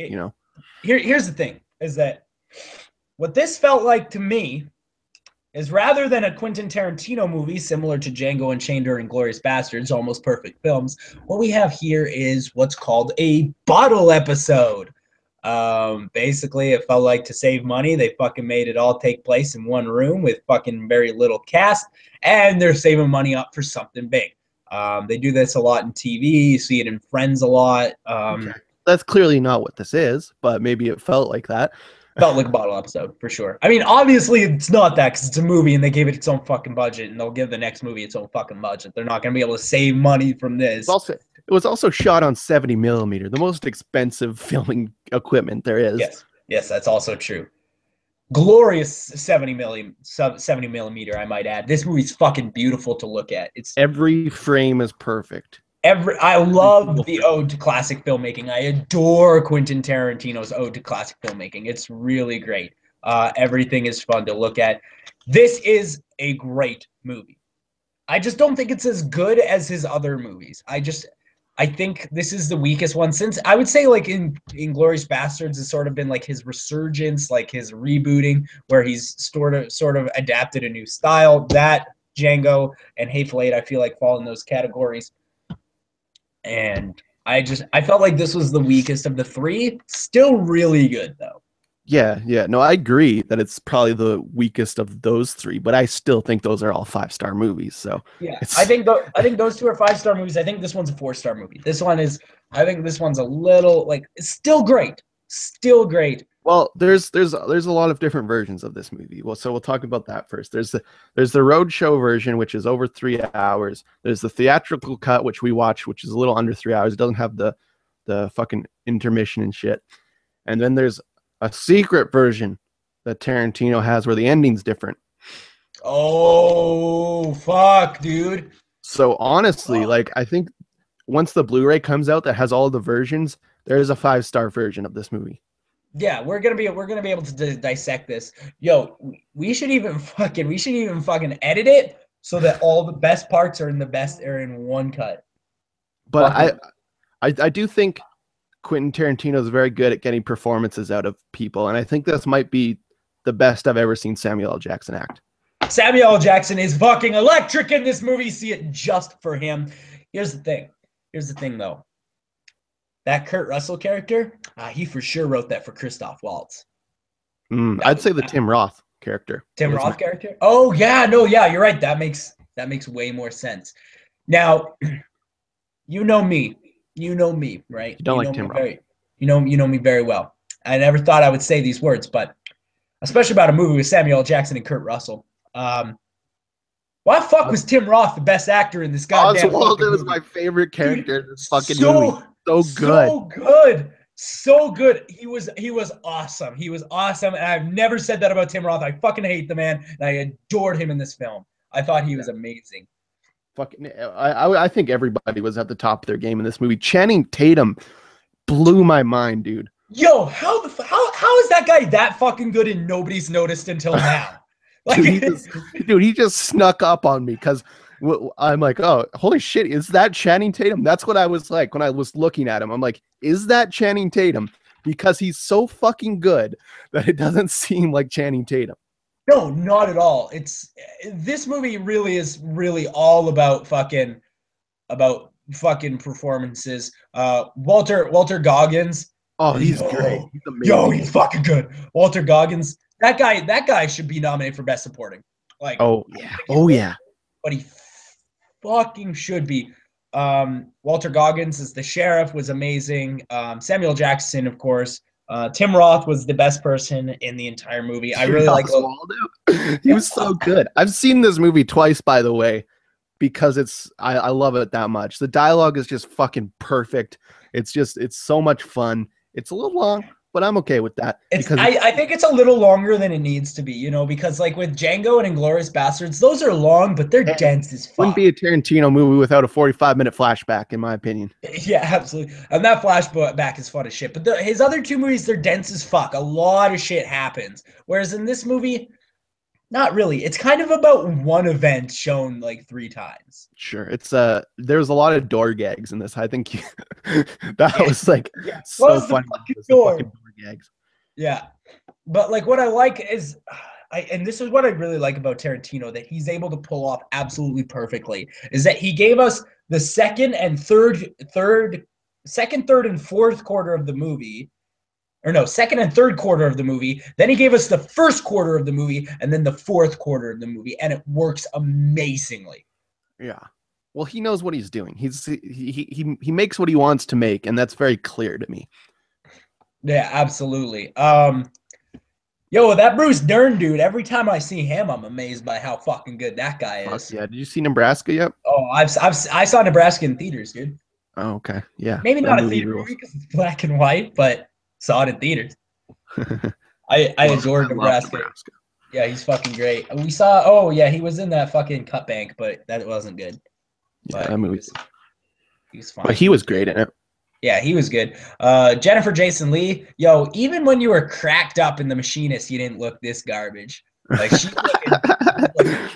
Here's the thing: is that what this felt like to me is rather than a Quentin Tarantino movie similar to Django Unchained or Inglourious Bastards, almost perfect films, what we have here is what's called a bottle episode. Basically, it felt like to save money, they fucking made it all take place in one room with fucking very little cast, and they're saving money up for something big. They do this a lot in TV. You see it in Friends a lot. Okay. That's clearly not what this is, but maybe it felt like that. Felt like a bottle episode, for sure. I mean, obviously, it's not that because it's a movie and they gave it its own fucking budget, and they'll give the next movie its own fucking budget. They're not going to be able to save money from this. It was also shot on 70 millimeter, the most expensive filming equipment there is. Yes, that's also true. Glorious 70 millimeter, I might add. This movie's fucking beautiful to look at. Every frame is perfect. I love the ode to classic filmmaking. I adore Quentin Tarantino's ode to classic filmmaking. It's really great. Everything is fun to look at. This is a great movie. I just don't think it's as good as his other movies. I think this is the weakest one since I would say like in Inglourious Bastards has sort of been like his resurgence, like his rebooting, where he's sort of adapted a new style. That Django and Hateful Eight, I feel like fall in those categories. And I felt like this was the weakest of the three. Still really good though. Yeah, no, I agree that it's probably the weakest of those three, but I still think those are all 5-star movies. So yeah, I think those two are 5-star movies. I think this one's a 4-star movie. I think this one's a little like it's still great, Well, there's a lot of different versions of this movie. Well, so we'll talk about that first. There's the roadshow version, which is over 3 hours. There's the theatrical cut, which we watched, which is a little under 3 hours. It doesn't have the fucking intermission and shit. And then there's a secret version that Tarantino has where the ending's different. Oh, fuck, dude. So honestly, like I think once the Blu-ray comes out that has all the versions, there is a 5-star version of this movie. Yeah, we're gonna be able to dissect this. Yo, we should even fucking edit it so that all the best parts are in one cut. But I do think Quentin Tarantino is very good at getting performances out of people, and I think this might be the best I've ever seen Samuel L. Jackson act. Samuel L. Jackson is fucking electric in this movie. See it just for him. Here's the thing, though. That Kurt Russell character, he for sure wrote that for Christoph Waltz. I'd say the Tim Roth character. Tim Roth character? Oh yeah, no, yeah, you're right. That makes way more sense. Now, you know me, right? You don't like Tim Roth. You know me very well. I never thought I would say these words, but especially about a movie with Samuel L. Jackson and Kurt Russell. Why the fuck was Tim Roth the best actor in this goddamn Oswald was my favorite character in this fucking movie. So good. He was awesome. And I've never said that about Tim Roth. I fucking hate the man, and I adored him in this film. I thought he was amazing. I think everybody was at the top of their game in this movie. Channing Tatum blew my mind, dude. Yo, how is that guy that fucking good and nobody's noticed until now? Like, he just snuck up on me because I'm like, oh, holy shit, is that Channing Tatum? That's what I was like when I was looking at him. I'm like, is that Channing Tatum? Because he's so fucking good that it doesn't seem like Channing Tatum. No, not at all. This movie really is all about fucking performances. Walter Goggins. Oh, he's great. He's amazing. Yo, he's fucking good. Walter Goggins. That guy should be nominated for Best Supporting. Like, oh yeah. But he fucking should be. Walter Goggins as the sheriff was amazing. Samuel Jackson, of course. Tim Roth was the best person in the entire movie. I really like Waldo. He was so good. I've seen this movie twice, by the way, because I love it that much. The dialogue is just fucking perfect. It's so much fun. It's a little long, but I'm okay with that. I think it's a little longer than it needs to be, because like with Django and Inglourious Bastards, those are long, but they're dense as fuck. Wouldn't be a Tarantino movie without a 45-minute flashback, in my opinion. Yeah, absolutely. And that flashback is fun as shit. But his other two movies, they're dense as fuck. A lot of shit happens. Whereas in this movie, not really. It's kind of about one event shown like 3 times. Sure. It's there's a lot of door gags in this. I think was like so funny. Door gags. Yeah. But like what I like is and this is what I really like about Tarantino that he's able to pull off absolutely perfectly is that he gave us the second, third, and fourth quarter of the movie. Or no, second and third quarter of the movie. Then he gave us the first quarter of the movie and then the fourth quarter of the movie. And it works amazingly. Yeah. Well, he knows what he's doing. He makes what he wants to make. And that's very clear to me. Yeah, absolutely. Yo, that Bruce Dern dude, every time I see him, I'm amazed by how fucking good that guy is. Yeah. Did you see Nebraska yet? Oh, I saw Nebraska in theaters, dude. Oh, okay. Yeah. Maybe not a theater movie because it's black and white, but saw it in theaters. I adore Nebraska. Yeah, he's fucking great. We saw. Oh yeah, he was in that fucking Cut Bank, but that wasn't good. Yeah, that movie. He was fine. But he was great in it. Yeah, he was good. Jennifer Jason Leigh, yo, even when you were cracked up in The Machinist, you didn't look this garbage. Like she's looking bad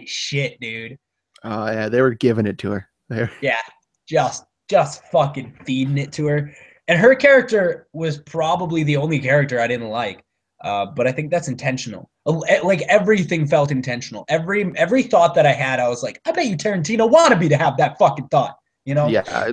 as shit, dude. Oh yeah, they were giving it to her. There. Yeah, just fucking feeding it to her. And her character was probably the only character I didn't like. But I think that's intentional. Like everything felt intentional. Every thought that I had, I was like, I bet you Tarantino wanted me to have that fucking thought. You know? Yeah,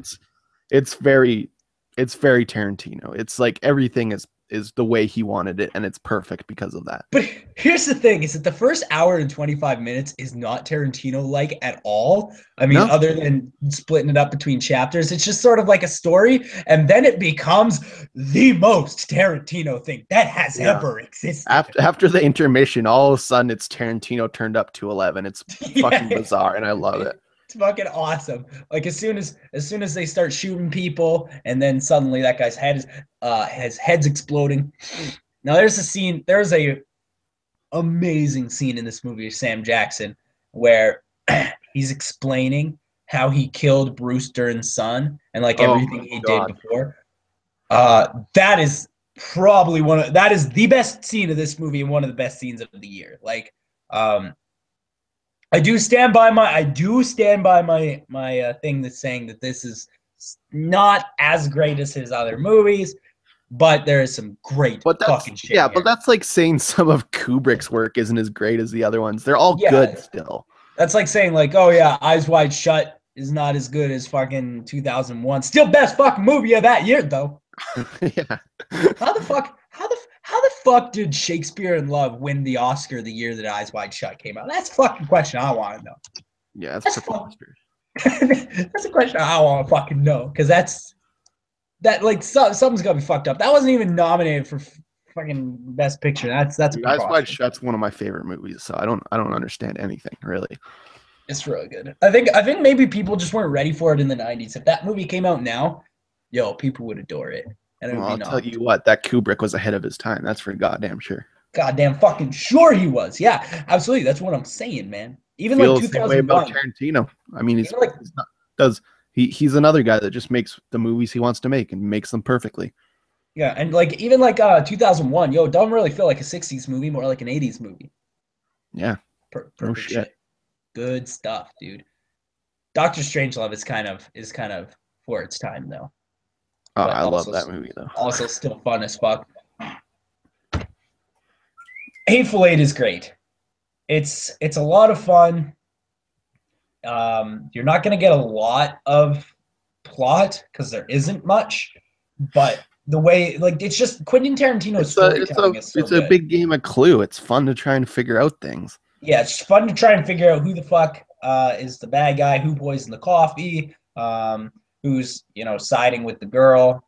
it's very Tarantino. It's like everything is the way he wanted it, and it's perfect because of that. But here's the thing: is that the first hour and 25 minutes is not Tarantino-like at all. I mean, No, other than splitting it up between chapters, it's just sort of like a story, and then it becomes the most Tarantino thing that has ever existed. After the intermission, all of a sudden it's Tarantino turned up to 11. It's fucking bizarre, and I love it. It's fucking awesome. Like as soon as they start shooting people, and then suddenly that guy's head is his head's exploding. Now there's a amazing scene in this movie of Sam Jackson where he's explaining how he killed Bruce Dern's son and like everything he did before. That is probably that is the best scene of this movie and one of the best scenes of the year. Like, I do stand by my thing that's saying that this is not as great as his other movies, but there is some great fucking shit. Yeah, but that's like saying some of Kubrick's work isn't as great as the other ones. They're all good still. That's like saying like, oh yeah, Eyes Wide Shut is not as good as fucking 2001. Still best fucking movie of that year though. Yeah. How the fuck did Shakespeare in Love win the Oscar the year that Eyes Wide Shut came out? That's a fucking question I want to know. Yeah, that's preposterous. That's a question I want to fucking know because something's gotta be fucked up. That wasn't even nominated for fucking Best Picture. That's Eyes Wide Shut's one of my favorite movies, so I don't understand anything really. It's really good. I think maybe people just weren't ready for it in the 90s. If that movie came out now, yo, people would adore it. And I'll tell you what, that Kubrick was ahead of his time. That's for goddamn sure. Goddamn fucking sure he was. Yeah, absolutely. That's what I'm saying, man. Even Feel like the same way about Tarantino. I mean, he's another guy that just makes the movies he wants to make and makes them perfectly. Yeah, and like even like 2001, yo, don't really feel like a 60s movie, more like an 80s movie. Yeah. Perfect shit. Good stuff, dude. Doctor Strangelove is kind of for its time though. Oh, I love that movie though. Also still fun as fuck. Hateful Eight is great. It's a lot of fun. You're not going to get a lot of plot because there isn't much, but the way it's just Quentin Tarantino's storytelling is so good. It's a big game of Clue. It's fun to try and figure out things. Yeah, it's fun to try and figure out who the fuck is the bad guy, who poisoned the coffee, who's siding with the girl.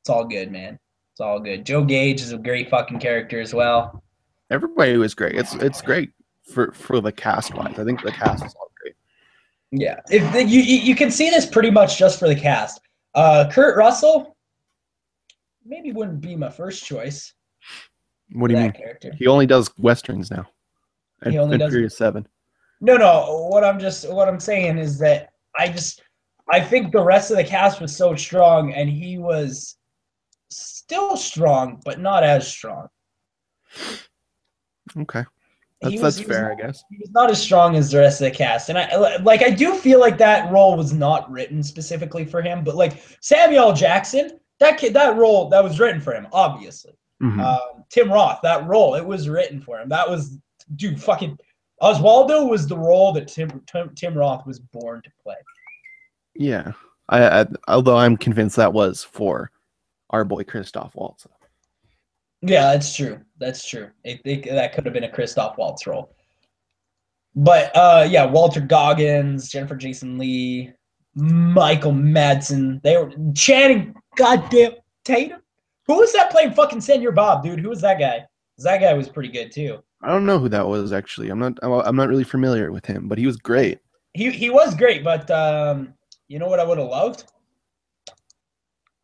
It's all good, man. It's all good. Joe Gage is a great fucking character as well. Everybody was great. It's great for the cast wise. I think the cast is all great. Yeah, you can see this pretty much just for the cast. Kurt Russell maybe wouldn't be my first choice. What do you mean? Character. He only does westerns now. He only does Furious 7. No. What I'm saying is that I think the rest of the cast was so strong, and he was still strong, but not as strong. Okay. That's fair, I guess. He was not as strong as the rest of the cast. And I do feel like that role was not written specifically for him, but like Samuel Jackson, that role that was written for him, obviously. Mm-hmm. Tim Roth, that role, it was written for him. That was fucking Oswaldo was the role that Tim Roth was born to play. Yeah. Although I'm convinced that was for our boy Christoph Waltz. Yeah, that's true. That's true. That could have been a Christoph Waltz role. But yeah, Walter Goggins, Jennifer Jason Leigh, Michael Madsen. They were Channing goddamn Tatum. Who was that playing fucking Senor Bob, dude? Who was that guy? That guy was pretty good too. I don't know who that was actually. I'm not really familiar with him, but he was great. He was great, but you know what I would have loved?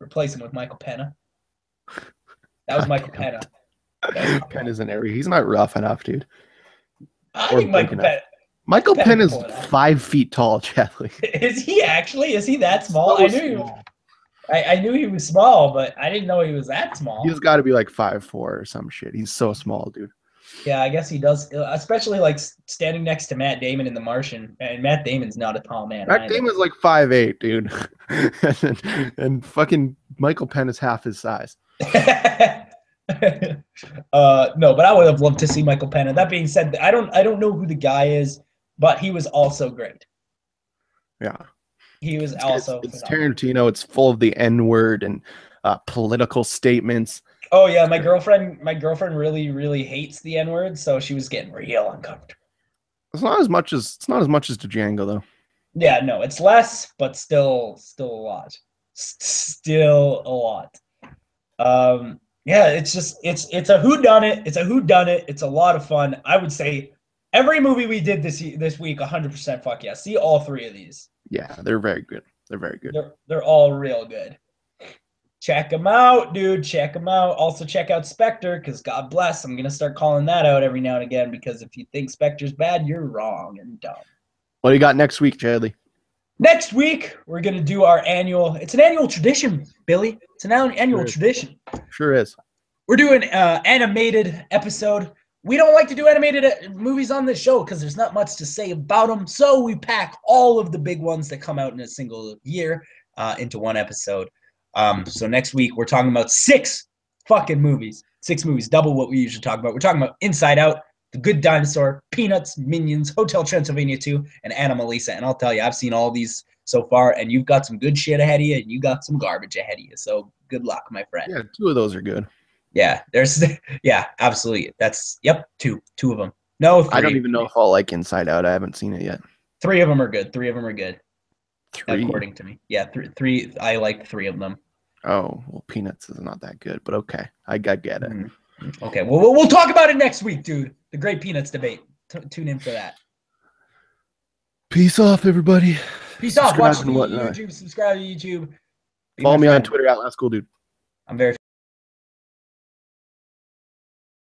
Replace him with Michael Pena. That was Michael Pena. Pena's an area. He's not rough enough, dude. I think Michael Pena's 5 feet tall, Chadley. Is he actually? Is he that small? So I knew. I knew he was small, but I didn't know he was that small. He's got to be like 5'4" or some shit. He's so small, dude. Yeah, I guess he does, especially like standing next to Matt Damon in The Martian. And Matt Damon's not a tall man. Matt Damon's like 5'8", dude. and fucking Michael Penn is half his size. No, but I would have loved to see Michael Penn. And that being said, I don't know who the guy is, but he was also great. Yeah. He was also it's Tarantino. It's full of the N-word and political statements. Oh yeah, my girlfriend really hates the N-word, so she was getting real uncomfortable. It's not as much as Django though. Yeah, no, it's less, but still a lot. Still a lot. Yeah, it's a whodunit. It's a whodunit. It's a lot of fun. I would say every movie we did this week, 100% fuck yeah. See all three of these. Yeah, they're very good. They're very good. They're all real good. Check them out, dude. Check them out. Also check out Spectre, because God bless. I'm gonna start calling that out every now and again, because if you think Spectre's bad, you're wrong and dumb. What do you got next week, Chadley? Next week, we're going to do our annual. It's an annual tradition, Billy. It's an annual tradition. Sure is. We're doing an animated episode. We don't like to do animated movies on this show because there's not much to say about them. So we pack all of the big ones that come out in a single year into one episode. So next week, we're talking about 6 fucking movies. 6 movies, double what we usually talk about. We're talking about Inside Out, The Good Dinosaur, Peanuts, Minions, Hotel Transylvania 2, and Anomalisa. And I'll tell you, I've seen all these so far, and you've got some good shit ahead of you, and you got some garbage ahead of you. So good luck, my friend. Yeah, 2 of those are good. Yeah, yeah, absolutely. That's, yep, 2 of them. No, 3. I don't even know if I'll like Inside Out. I haven't seen it yet. 3 of them are good. 3 of them are good. 3? According to me. Yeah, 3. I like 3 of them. Oh, well, Peanuts is not that good, but okay. I get it. Mm-hmm. Okay, well, we'll talk about it next week, dude. The Great Peanuts debate. Tune in for that. Peace off, everybody. Peace off. Watch the YouTube. Subscribe to YouTube. Follow me on Twitter @LastCoolDude. I'm very